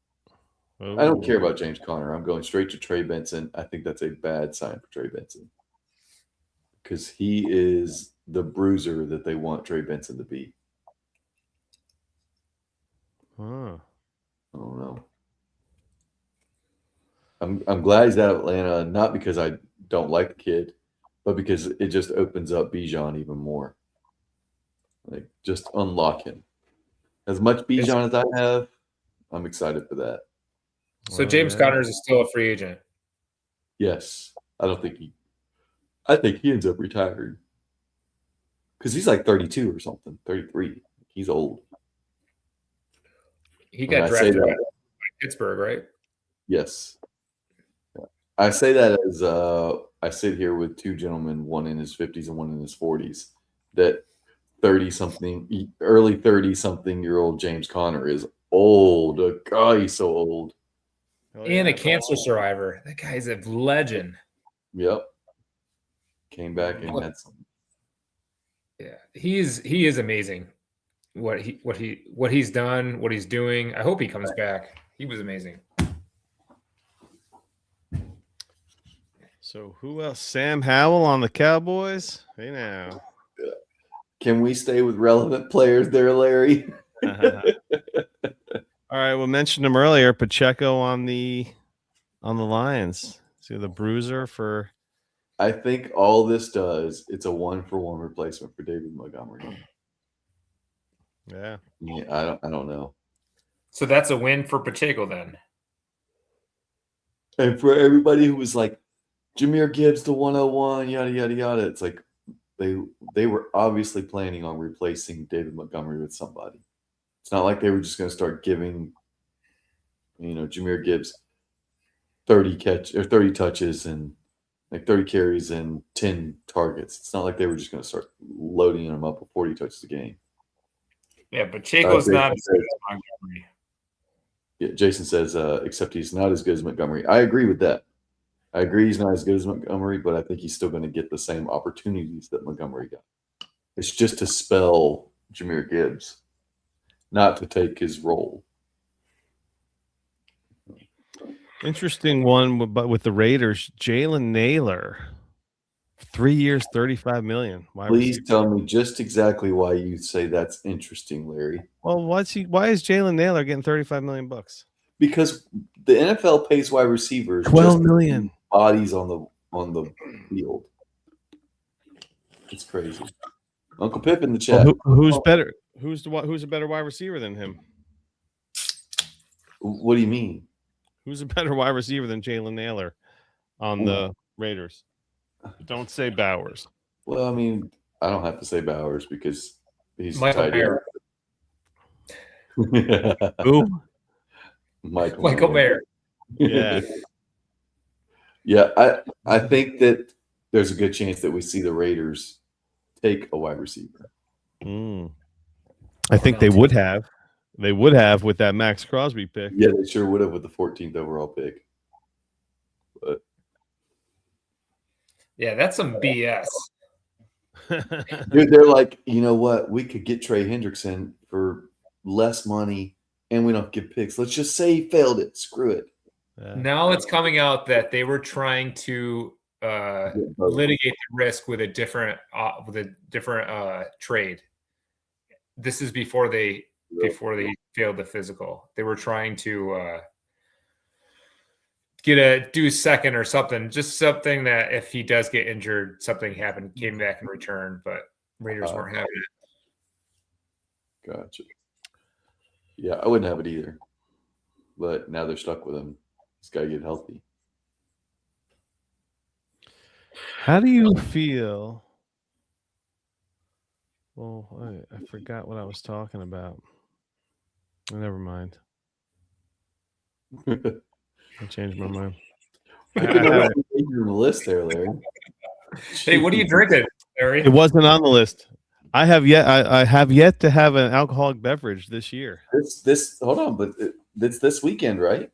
Oh. I don't care about James Conner. I'm going straight to Trey Benson. I think that's a bad sign for Trey Benson because he is the bruiser that they want Trey Benson to be. Huh. I don't know. I'm glad he's at Atlanta, not because I don't like the kid, but because it just opens up Bijan even more. Like, just unlock him. As much Bijan as I have, I'm excited for that. So James Conner is still a free agent. Yes. I think he ends up retiring. Because he's like 32 or something, 33. He's old. He got drafted by Pittsburgh, right? Yes. I say that as I sit here with two gentlemen, one in his 50s and one in his 40s, that 30-something, early 30-something-year-old James Conner is old. God, he's so old. And a cancer survivor. That guy's a legend. Yep. Came back and had some. Yeah, he is amazing. What he's done, what he's doing. I hope he comes back. He was amazing. So who else? Sam Howell on the Cowboys. Hey now. Can we stay with relevant players there, Larry? All right, we mentioned him earlier. Pacheco on the Lions. See the bruiser for. I think all this does, it's a 1-for-1 replacement for David Montgomery. Yeah. I don't know. So that's a win for Pacheco then. And for everybody who was like, Jahmyr Gibbs, the 101, yada, yada, yada, it's like they were obviously planning on replacing David Montgomery with somebody. It's not like they were just going to start giving, Jahmyr Gibbs 30 touches and like 30 carries and 10 targets. It's not like they were just going to start loading him up with 40 touches a game. Yeah, Pacheco's not as good as Montgomery. Yeah, Jason says, except he's not as good as Montgomery. I agree with that. I agree he's not as good as Montgomery, but I think he's still going to get the same opportunities that Montgomery got. It's just to spell Jahmyr Gibbs, not to take his role. Interesting one, but with the Raiders, Jalen Naylor, 3 years, $35 million. Please tell me just exactly why you say that's interesting, Larry. Well, why is Jalen Naylor getting $35 million? Because the NFL pays wide receivers $12 million bodies on the field. It's crazy. Uncle Pip in the chat. Well, who's better? Who's a better wide receiver than him? What do you mean? Who's a better wide receiver than Jalen Naylor on the Raiders? Don't say Bowers. Well, I mean, I don't have to say Bowers because he's Michael Mayer. Who? Michael Mayer. Yeah. Yeah, I think that there's a good chance that we see the Raiders take a wide receiver. I think they would have. They would have with that Max Crosby pick. Yeah, they sure would have with the 14th overall pick. But yeah, that's some BS. Dude, they're like, you know what? We could get Trey Hendrickson for less money, and we don't give picks. Let's just say he failed it. Screw it. Yeah. Now it's coming out that they were trying to litigate the risk with a different trade. This is before they failed the physical. They were trying to do second or something, just something that if he does get injured, something happened, came back in return, but Raiders weren't having it. Gotcha. Yeah, I wouldn't have it either. But now they're stuck with him. He's got to get healthy. How do you feel? Well, I forgot what I was talking about. Never mind. I changed my mind. You're on the list there, Larry. Hey, what are you drinking, Larry? It wasn't on the list. I have yet to have an alcoholic beverage this year. This hold on, but it's this weekend, right?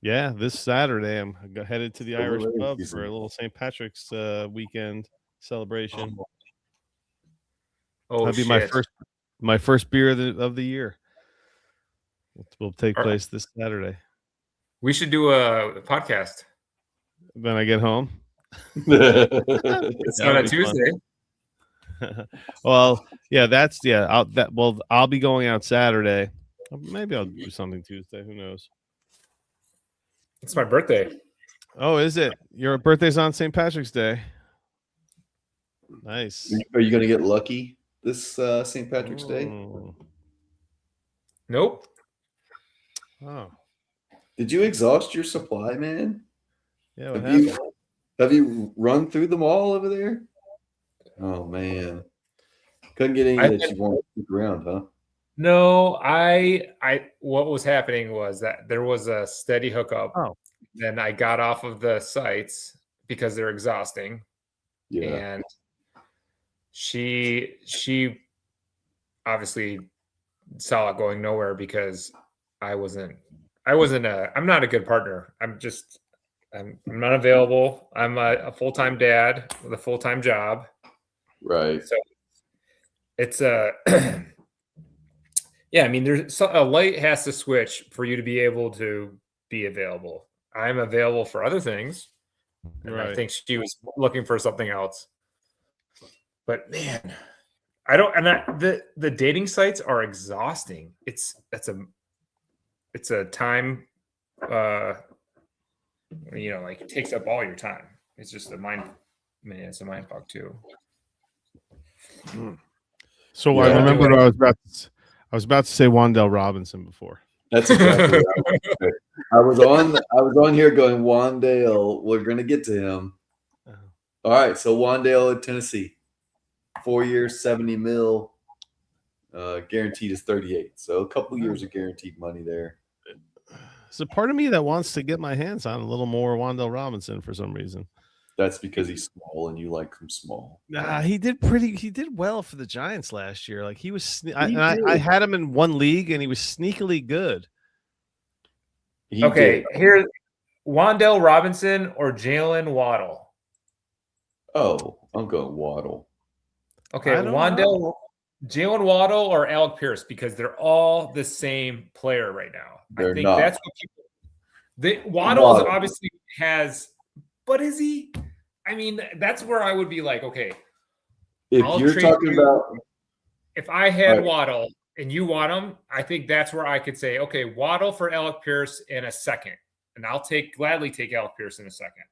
Yeah, this Saturday I'm headed to the Irish Celebrating pub season. for a little St. Patrick's weekend celebration. Oh, That'll be shit. my first beer of the year. Will take place this Saturday. We should do a podcast. When I get home. It's on a Tuesday. Well, yeah, I'll be going out Saturday. Maybe I'll do something Tuesday. Who knows? It's my birthday. Oh, is it? Your birthday's on St. Patrick's Day. Nice. Are you going to get lucky this St. Patrick's Day? Nope. Oh. Did you exhaust your supply, man? Yeah. What happened? Have you run through them all over there? Oh man, couldn't get any that you want to stick around, huh? No, what was happening was that there was a steady hookup. Oh. Then I got off of the sites because they're exhausting. Yeah. And she obviously saw it going nowhere because I'm not a good partner. I'm not available. I'm a full-time dad with a full-time job. Right. So it's yeah, I mean, a light has to switch for you to be able to be available. I'm available for other things. And Right. I think she was looking for something else. But man, the dating sites are exhausting. It's a time, like it takes up all your time. It's just it's a mind fuck too. So Yeah. I remember I was about to say Wan'Dale Robinson before. That's exactly right. I was on here going Wan'Dale. We're gonna get to him. All right, so Wan'Dale at Tennessee, 4 years, $70 million, guaranteed is 38. So a couple years of guaranteed money there. There's a part of me that wants to get my hands on a little more Wan'Dale Robinson for some reason. That's because he's small and you like him small. He did well for the Giants last year. Like he was, I had him in one league and he was sneakily good. Here's Wan'Dale Robinson or Jalen Waddle. Oh, I'm going Waddle. Okay, Jalen Waddle or Alec Pierce, because they're all the same player right now. They're I think not. that's what Waddle obviously has, but is he? I mean, that's where I would be like, okay, if you're talking about, if I had Waddle and you want him, I think that's where I could say, okay, Waddle for Alec Pierce in a second, and I'll gladly take Alec Pierce in a second.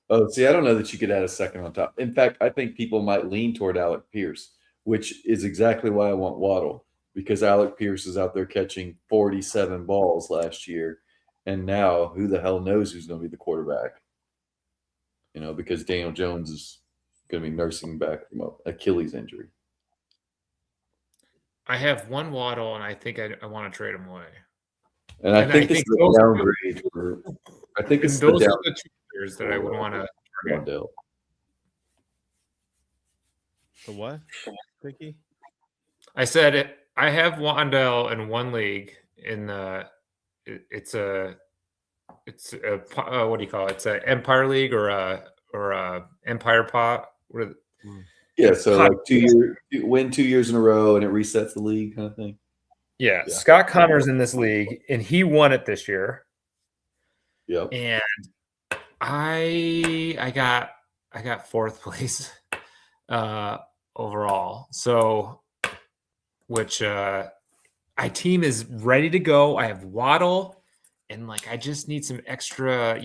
Oh, see, I don't know that you could add a second on top. In fact, I think people might lean toward Alec Pierce, which is exactly why I want Waddle, because Alec Pierce is out there catching 47 balls last year, and now who the hell knows who's going to be the quarterback? Because Daniel Jones is going to be nursing back from an Achilles injury. I have one Waddle, and I think I want to trade him away. And I think this is a downgrade for. I think it's those are the two players that I would want to target. Wan'Dale. The what, Ricky? I said I have Wan'Dale in one league. It's a what do you call it? It's an Empire League or a Empire Pot. Yeah, so like 2 years, win 2 years in a row, and it resets the league, kind of thing. Yeah, Scott Connor's in this league, and he won it this year. Yep. And I got fourth place overall. So, which my team is ready to go. I have Waddle, and I just need some extra,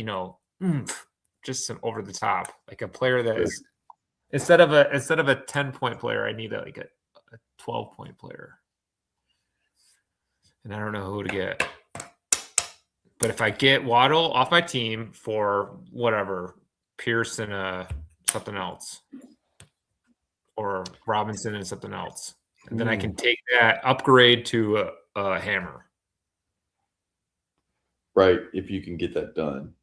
just some over the top, like a player that is instead of a 10-point player, I need a 12-point player. And I don't know who to get. But if I get Waddle off my team for whatever, Pierce and something else, or Robinson and something else, and then I can take that upgrade to a hammer. Right, if you can get that done.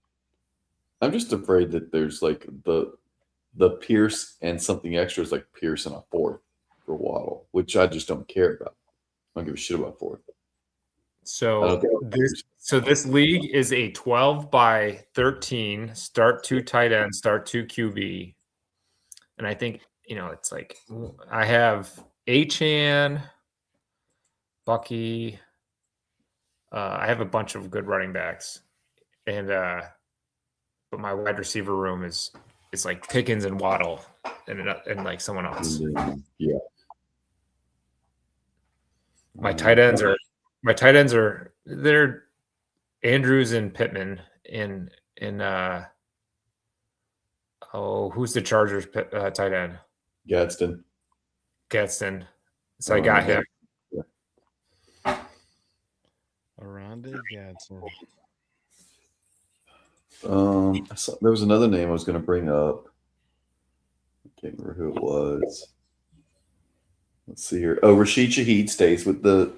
I'm just afraid that there's the Pierce and something extra is like Pierce and a fourth. Waddle, which I just don't care about. I don't give a shit about fourth. So this league is a 12 by 13, start 2 tight end, start 2 QB. And I think, it's like I have Achane, Bucky. I have a bunch of good running backs. And but my wide receiver room is like Pickens and Waddle and like someone else. Yeah. My tight ends are they're Andrews and Pittman in who's the Chargers tight end? Gadsden. So I got him. Aranda Gadsden. There was another name I was going to bring up. I can't remember who it was. Let's see here. Oh, Rashid Shaheed stays with the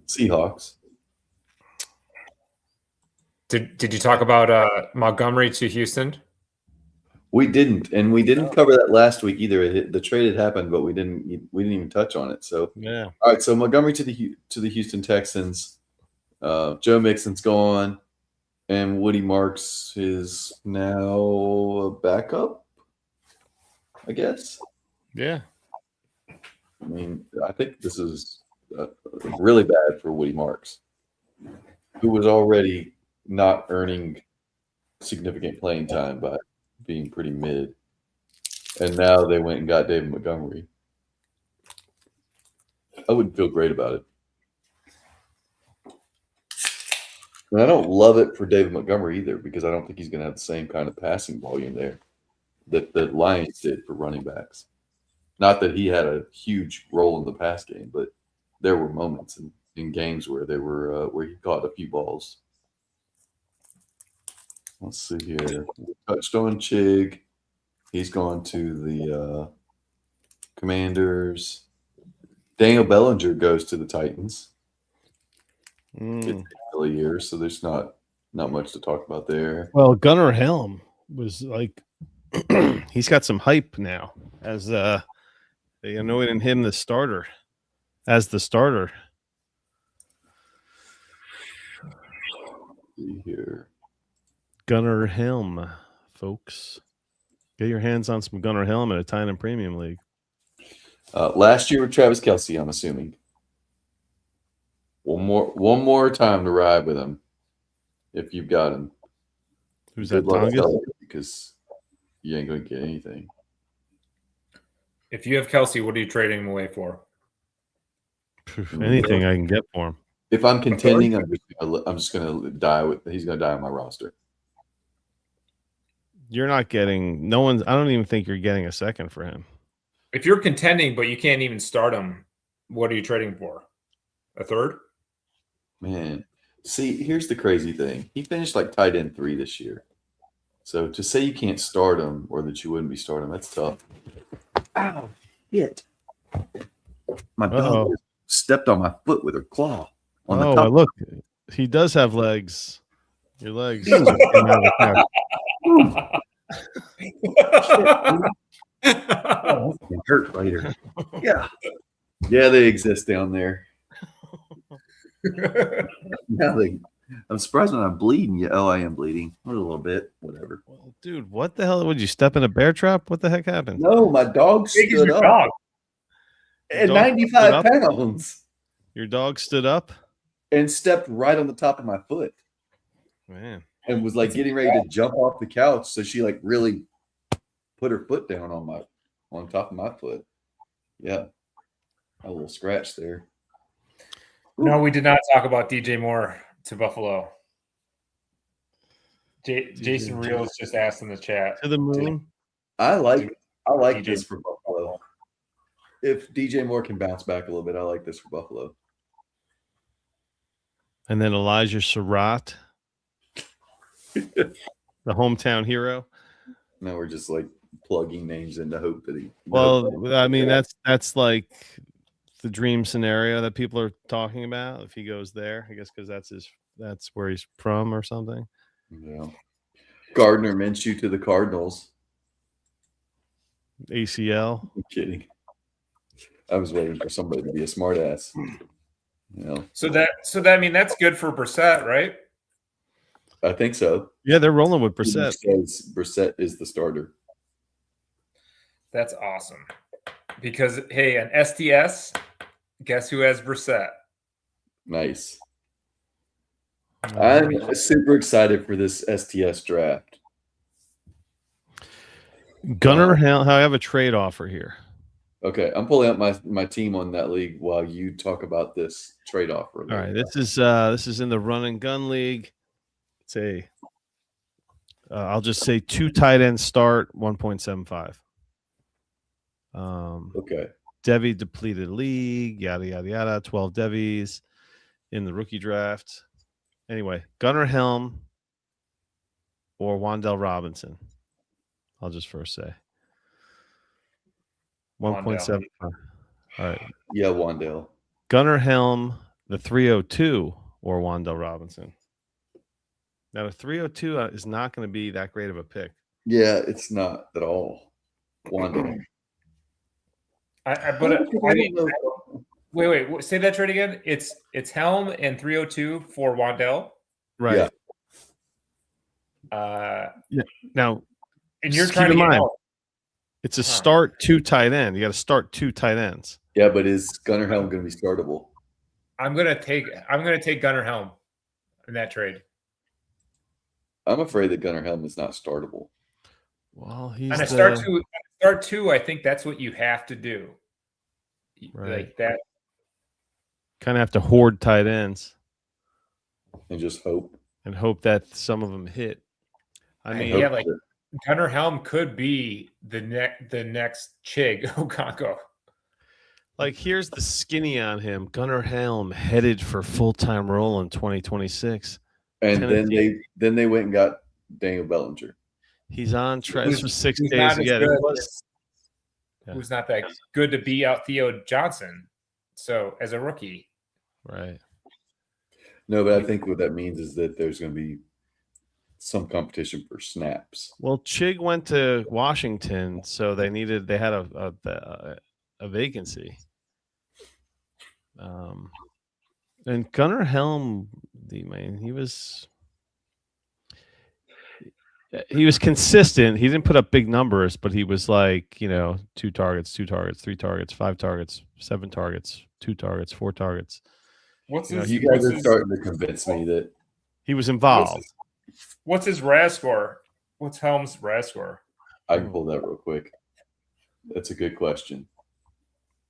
Seahawks. Did you talk about Montgomery to Houston? We didn't, and we didn't cover that last week either. The trade had happened, but we didn't even touch on it. So yeah. All right. So Montgomery to the Houston Texans. Joe Mixon's gone, and Woody Marks is now a backup, I guess. Yeah. I mean, I think this is really bad for Woody Marks, who was already not earning significant playing time by being pretty mid. And now they went and got David Montgomery. I wouldn't feel great about it. And I don't love it for David Montgomery either, because I don't think he's going to have the same kind of passing volume there that the Lions did for running backs. Not that he had a huge role in the pass game, but there were moments in games where they were where he caught a few balls. Let's see here. Touched on Chig. He's gone to the Commanders. Daniel Bellinger goes to the Titans. A year, so there's not much to talk about there. Well, Gunnar Helm was like he's got some hype now as they anointed him the starter. See here. Gunnar Helm, folks. Get your hands on some Gunnar Helm at a Titan Premium League. Last year with Travis Kelce, I'm assuming. One more time to ride with him, if you've got him. Who's that? Tongas? Because you ain't going to get anything. If you have Kelce, what are you trading him away for? Anything I can get for him. If I'm contending, I'm just going to die with. He's going to die on my roster. You're not getting no one's. I don't even think you're getting a second for him. If you're contending, but you can't even start him, what are you trading for? A third? Man, see, here's the crazy thing. He finished like tight end 3 this year. So to say you can't start him or that you wouldn't be starting him, that's tough. Ow, shit. My dog stepped on my foot with her claw. Look. He does have legs. Your legs. Hurt later. Yeah. Yeah, they exist down there. I'm surprised I'm not bleeding yet. Oh, I am bleeding a little bit. Whatever. Well, dude, what the hell? Would you step in a bear trap? What the heck happened? No, my dog stood up. Dog. At 95 pounds. Your dog stood up and stepped right on the top of my foot. Man. And was like getting ready to jump off the couch. So she like really put her foot down on top of my foot. Yeah. A little scratch there. No, we did not talk about DJ Moore to Buffalo. Jason Reels just asked in the chat. To the moon. I like this for Buffalo. If DJ Moore can bounce back a little bit, I like this for Buffalo. And then Elijah Surratt, the hometown hero. Now we're just like plugging names in to hope that he. Well, I mean that's like the dream scenario that people are talking about. If he goes there, I guess because that's where he's from or something. Yeah. Gardner Minshew to the Cardinals. ACL. I'm kidding. I was waiting for somebody to be a smartass. So that I mean that's good for Brissett, right? I think so. Yeah, they're rolling with Brissett. Says Brissett is the starter. That's awesome. Because hey, an STS, guess who has Brissett? Nice. I'm super excited for this STS draft. Gunnar Helm. I have a trade offer here. Okay, I'm pulling up my team on that league while you talk about this trade offer. All right, this is in the run and gun league. It's I'll just say 2 tight ends start 1.75. Okay. Devy depleted league, yada yada yada. 12 Devies in the rookie draft. Anyway, Gunnar Helm or Wan'Dale Robinson. I'll just first say 1.75. All right. Yeah, Wan'Dale. Gunnar Helm, the 302 or Wan'Dale Robinson. Now, the 302 is not going to be that great of a pick. Yeah, it's not at all. Wan'Dale. Wait. Say that trade again. It's Helm and 302 for Wan'Dale. Right. Yeah. Now, and you're trying to get help. It's a start 2 tight end. You got to start 2 tight ends. Yeah, but is Gunnar Helm going to be startable? I'm gonna take Gunnar Helm in that trade. I'm afraid that Gunnar Helm is not startable. Well, he's on a start two. I think that's what you have to do. Right. Like that. Kind of have to hoard tight ends and just hope that some of them hit. I mean, yeah, like Gunnar Helm could be the next Chig Okonkwo. Like, here's the skinny on him. Gunnar Helm headed for full-time role in 2026. And then they went and got Daniel Bellinger. He's on track. This was 6 days ago. Who's not that good to beat out Theo Johnson? So as a rookie, right? No, but I think what that means is that there's going to be some competition for snaps. Well, Chig went to Washington, so they had a vacancy. And Gunnar Helm, he was consistent. He didn't put up big numbers, but he was like, 2 targets, 3 targets, 5 targets, 7 targets, 2 targets, 4 targets. You guys are starting to convince me that he was involved. What's his RAS score? What's Helm's RAS score? I can pull that real quick. That's a good question.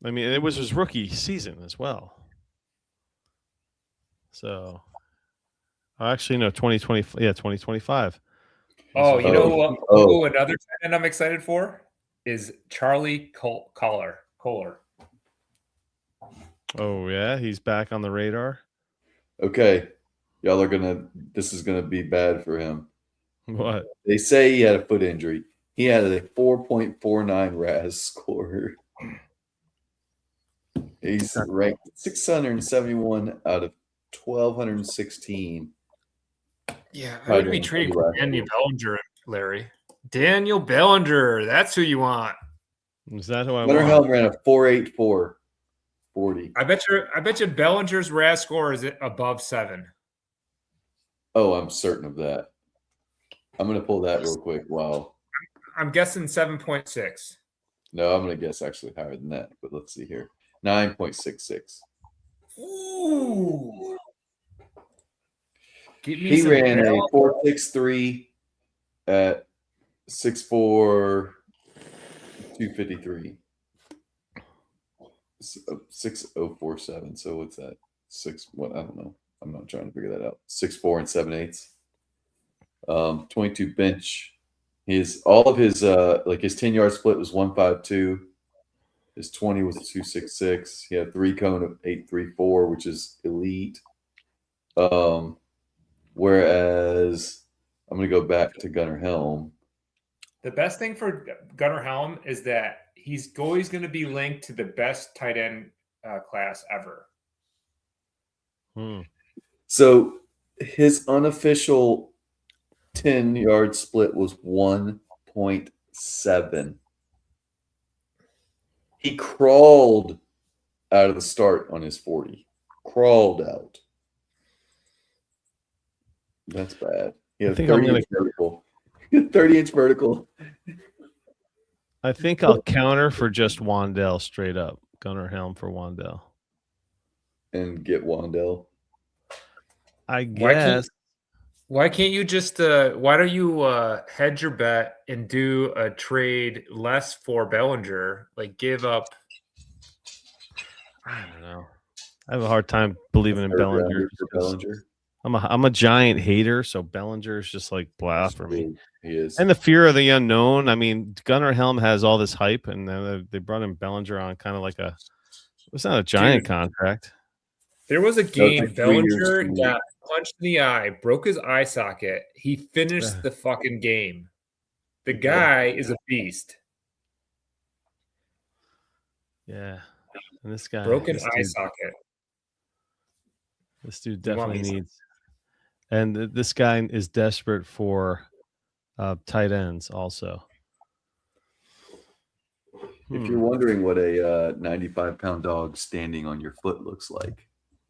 I mean, it was his rookie season as well. So, actually, no, 2020. Yeah, 2025. Oh, who another tight end I'm excited for is Charlie Kohler. Oh yeah, he's back on the radar. Okay, this is gonna be bad for him. What? They say he had a foot injury. He had a 4.49 RAS score. He's ranked 671 out of 1,216. Yeah, I would be trading for Daniel Bellinger, Larry. Daniel Bellinger, that's who you want. Is that who I want? Helm ran a 4.84 40. I bet you Bellinger's RAS score is above 7. Oh, I'm certain of that. I'm going to pull that real quick. Wow. I'm guessing 7.6. No, I'm going to guess actually higher than that, but let's see here. 9.66. Ooh. He ran a 4.63 at 6'4", 253. 6.047. So what's that? I don't know. I'm not trying to figure that out. 6'4" and 7/8. 22 bench. All of his 10-yard split was 1.52. His 20 was 2.66. He had 3 cone of 8.34, which is elite. Whereas I'm going to go back to Gunnar Helm. The best thing for Gunnar Helm is that he's always going to be linked to the best tight end class ever. So his unofficial 10-yard split was 1.7. He crawled out of the start on his 40. Crawled out. That's bad. He had a 30-inch vertical. 30-inch vertical. I think I'll counter for just Wandell straight up. Gunnar Helm for Wandell. And get Wandell. I guess. Why can't you just why don't you hedge your bet and do a trade less for Bellinger? Like give up. I don't know. I have a hard time believing in Bellinger. Bellinger. I'm a giant hater, so Bellinger is just like blah for me. He is. And the fear of the unknown. I mean, Gunnar Helm has all this hype, and then they brought in Bellinger on kind of like it's not a giant contract. There was a game Bellinger got punched in the eye, broke his eye socket. He finished the fucking game. The guy is a beast. Yeah. And this guy broken eye socket. This dude definitely needs. And this guy is desperate for tight ends also. If you're wondering what a 95-pound dog standing on your foot looks like.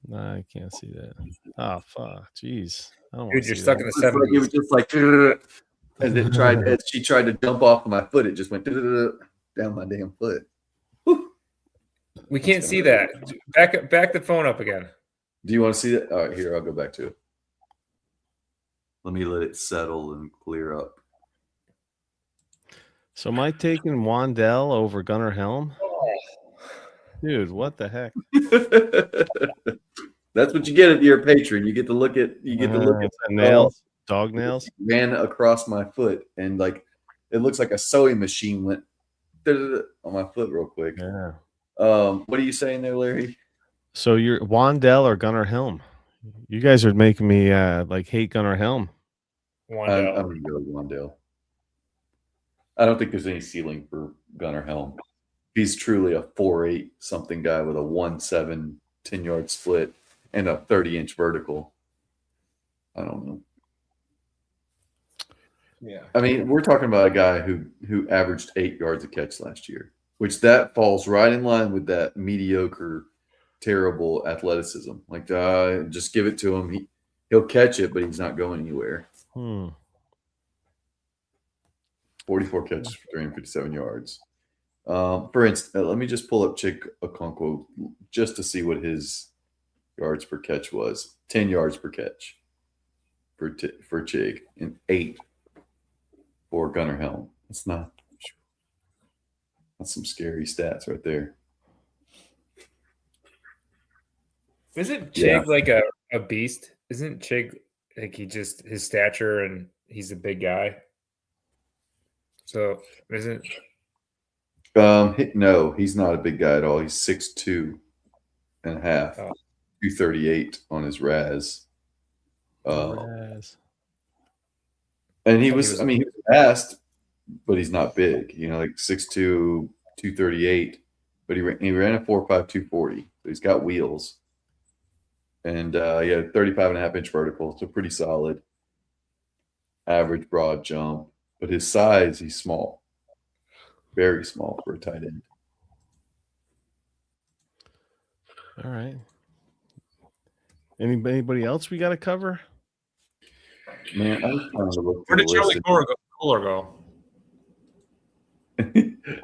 No, I can't see that. Oh, fuck. Jeez. Dude, you're stuck in the 70s. It was just like, and it as she tried to jump off of my foot, it just went down my damn foot. We can't see that. Back the phone up again. Do you want to see that? All right, here, I'll go back to it. Let me let it settle and clear up. So am I taking Wandell over Gunnar Helm? Dude, what the heck? That's what you get if you're a patron. You get to look at nails, dog nails. Ran across my foot, and like it looks like a sewing machine went on my foot real quick. Yeah. What are you saying there, Larry? So you're Wandell or Gunnar Helm? You guys are making me hate Gunnar Helm. I'm gonna go with Wandell. I don't think there's any ceiling for Gunnar Helm. He's truly a 4.8 something guy with a 1.7 10-yard split and a 30-inch vertical. I don't know. Yeah. I mean, we're talking about a guy who averaged 8 yards a catch last year, which that falls right in line with that mediocre, terrible athleticism. Like, just give it to him. He'll catch it, but he's not going anywhere. 44 catches for 357 yards. For instance, let me just pull up Chig Okonkwo just to see what his yards per catch was. 10 yards per catch for Chig and 8 for Gunnar Helm. That's some scary stats right there. Isn't Chig like a beast? Isn't Chig like his stature and he's a big guy? So isn't no, he's not a big guy at all. He's 6'2 and a half, 238 on his RAS. And he was fast, but he's not big. Like 6'2", 238. But he ran a 4.5, 240. So he's got wheels. And he had a 35.5-inch vertical, so pretty solid. Average broad jump. But his size, he's small. Very small for a tight end. All right. Anybody else we got to cover? Man, I'm trying to look. Where did Charlie Kohler go?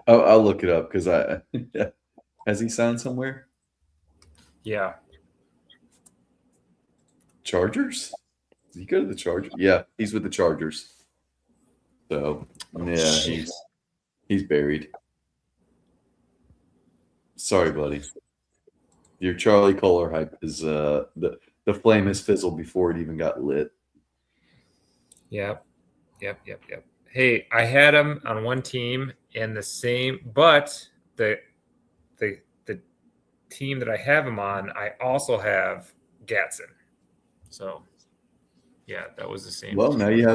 I'll look it up because has he signed somewhere? Yeah. Chargers? Did he go to the Chargers? Yeah, he's with the Chargers. So yeah, he's buried. Sorry, buddy. Your Charlie Kohler hype is the flame has fizzled before it even got lit. Yep. Hey, I had him on one team in the same, but the team that I have him on, I also have Gatson. So yeah, that was the same. Well, now you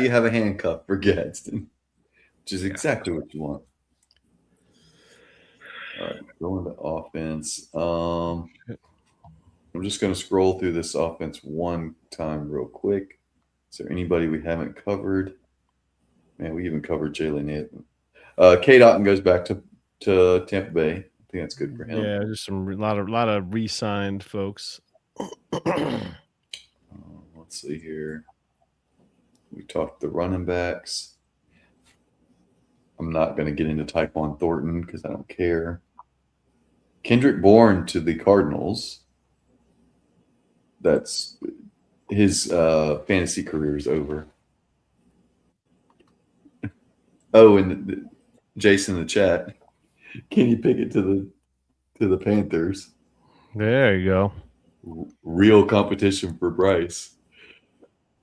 have a handcuff for Gadsden, which is exactly what you want. All right, going to offense. I'm just going to scroll through this offense one time real quick. Is there anybody we haven't covered? Man, we even covered Jalen Nathan. Cade Otton goes back to to Tampa Bay. I think that's good for him. Yeah, just a lot of re-signed folks. Let's see here. We talked the running backs. I'm not going to get into Tyquan Thornton because I don't care. Kendrick Bourne to the Cardinals. That's his fantasy career is over. Oh, and Jason in the chat. Kenny Pickett to the Panthers. There you go. Real competition for Bryce.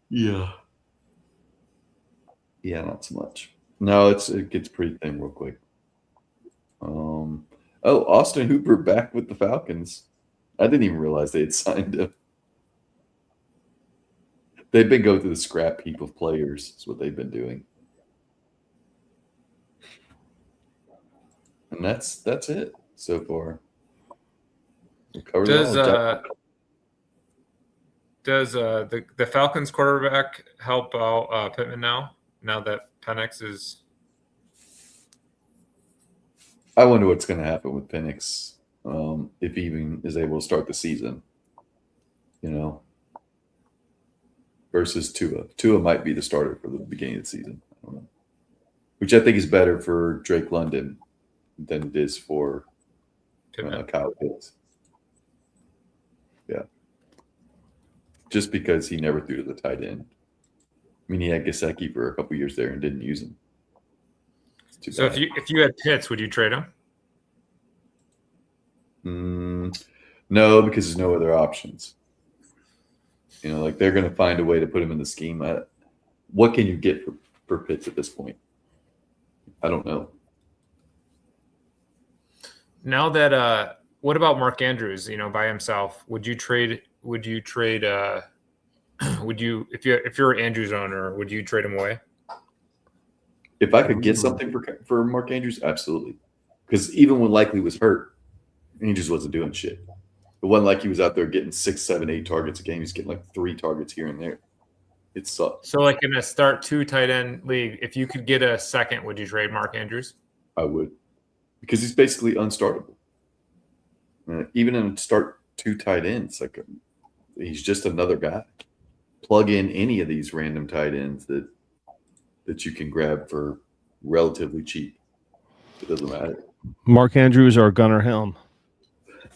Yeah. Yeah, not so much. No, it gets pretty thin real quick. Austin Hooper back with the Falcons. I didn't even realize they had signed him. They've been going through the scrap heap of players. That's what they've been doing. And that's it so far. Does the Falcons quarterback help out Pittman now that Penix is? I wonder what's going to happen with Penix if he even is able to start the season. Versus Tua. Tua might be the starter for the beginning of the season. I don't know. Which I think is better for Drake London than it is for Kyle Pitts. Yeah. Just because he never threw to the tight end. I mean, he had Gesicki for a couple years there and didn't use him. So if you had Pitts, would you trade him? No, because there's no other options. They're going to find a way to put him in the scheme. What can you get for Pitts at this point? I don't know. Now that what about Mark Andrews? By himself, would you trade? If you're an Andrews owner, would you trade him away? If I could get something for Mark Andrews, absolutely. Because even when Likely was hurt, Andrews wasn't doing shit. It wasn't like he was out there getting 6, 7, 8 targets a game. He's getting like 3 targets here and there. It sucks. So like in a start 2 tight end league, if you could get a second, would you trade Mark Andrews? I would. Because he's basically unstartable. Even in start 2 tight ends, he's just another guy. Plug in any of these random tight ends that you can grab for relatively cheap. It doesn't matter. Mark Andrews or Gunnar Helm?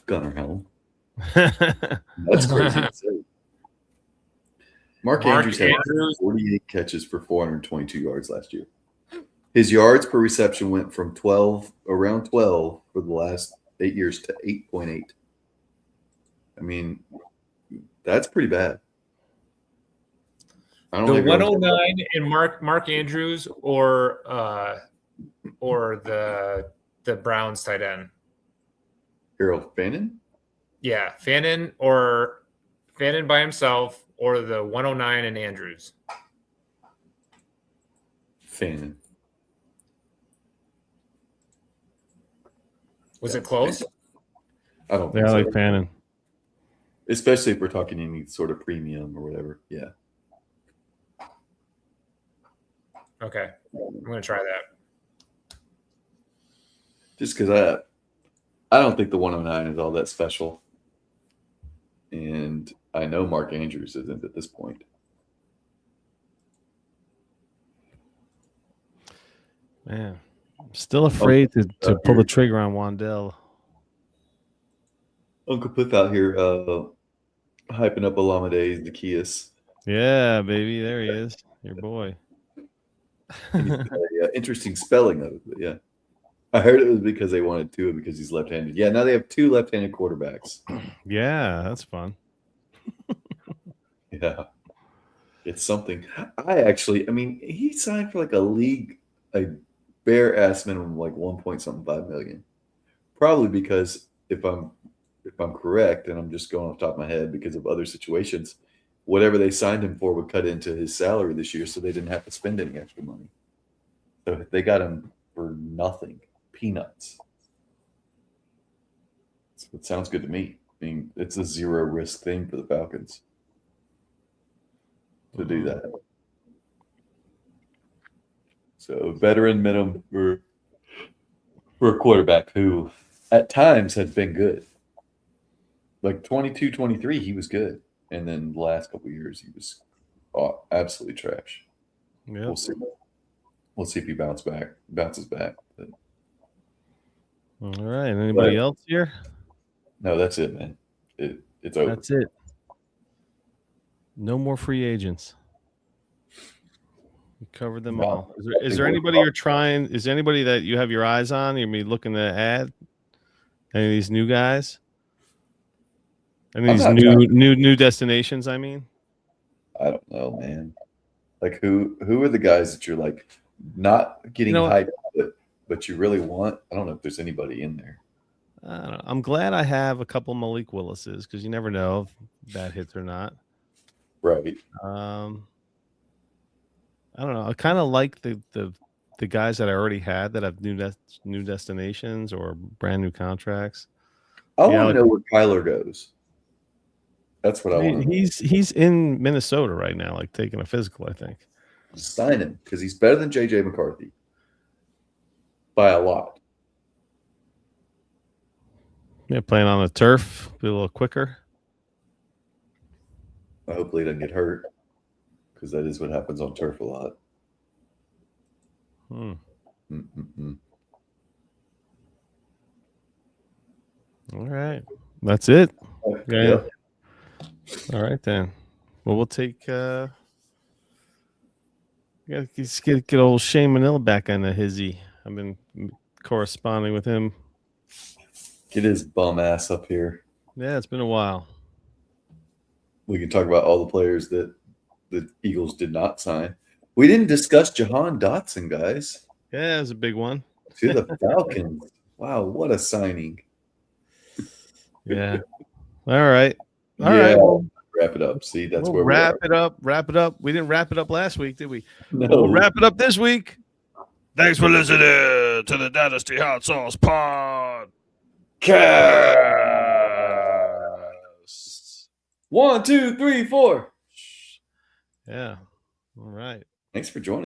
Gunnar Helm. That's crazy to say. Mark Andrews had 48 catches for 422 yards last year. His yards per reception went from around 12 for the last 8 years to 8.8. I mean, that's pretty bad. The 109 in Mark Andrews or the Browns tight end. Harold Fannin? Yeah, Fannin by himself or the 109 and Andrews. Fannin. Was it close? I don't think I so. like Fannin. Especially if we're talking any sort of premium or whatever. Yeah. Okay. I'm going to try that. Just because I don't think the 109 is all that special. And I know Mark Andrews isn't at this point. Man, I'm still afraid to pull the trigger on Wandell. Uncle Piff out here hyping up Olamide Zaccheaus. Yeah, baby. There he is. Your boy. Interesting spelling of it, but yeah. I heard it was because they wanted Tua because he's left-handed. Yeah, now they have 2 left-handed quarterbacks. Yeah, that's fun. Yeah. It's something. I mean, he signed for a bare ass minimum, like 1.5 million. Probably because if I'm correct, and I'm just going off the top of my head because of other situations, whatever they signed him for would cut into his salary this year, so they didn't have to spend any extra money. So they got him for nothing. Peanuts. It sounds good to me. I mean, it's a zero risk thing for the Falcons to do that. So veteran minimum for for a quarterback who at times had been good. Like 22, 23, he was good. And then the last couple of years, he was absolutely trash. Yeah. We'll see. We'll see if he bounces back. But, all right. Anybody else here? No, that's it, man. It's over. That's it. No more free agents. We covered them all. Is there anybody you're trying? Is there anybody that you have your eyes on? You're looking to add? Any of these new guys? Any of these new destinations? I mean, I don't know, man. Like who are the guys that you're like not getting hyped, but you really want? I don't know if there's anybody in there. I don't know. I'm glad I have a couple Malik Willises because you never know if that hits or not. Right. I don't know. I kind of like the guys that I already had that have new destinations or brand new contracts. I want to know where Kyler goes. That's what I want. He's in Minnesota right now, like taking a physical, I think. Sign him because he's better than JJ McCarthy by a lot. Yeah, playing on the turf, be a little quicker. Hopefully, he doesn't get hurt because that is what happens on turf a lot. All right, that's it. Yeah. All right then. Well, we'll take. Let's get old Shane Manila back on the hizzy. I've been corresponding with him. Get his bum ass up here. Yeah, it's been a while. We can talk about all the players that the Eagles did not sign. We didn't discuss Jahan Dotson, guys. Yeah, it was a big one. To the Falcons. Wow, what a signing. Yeah. All right. All right. Well, wrap it up. See, that's where we wrap it up. Wrap it up. We didn't wrap it up last week, did we? No. We'll wrap it up this week. Thanks for listening to the Dynasty Hot Sauce Podcast. 1, 2, 3, 4. Yeah. All right. Thanks for joining.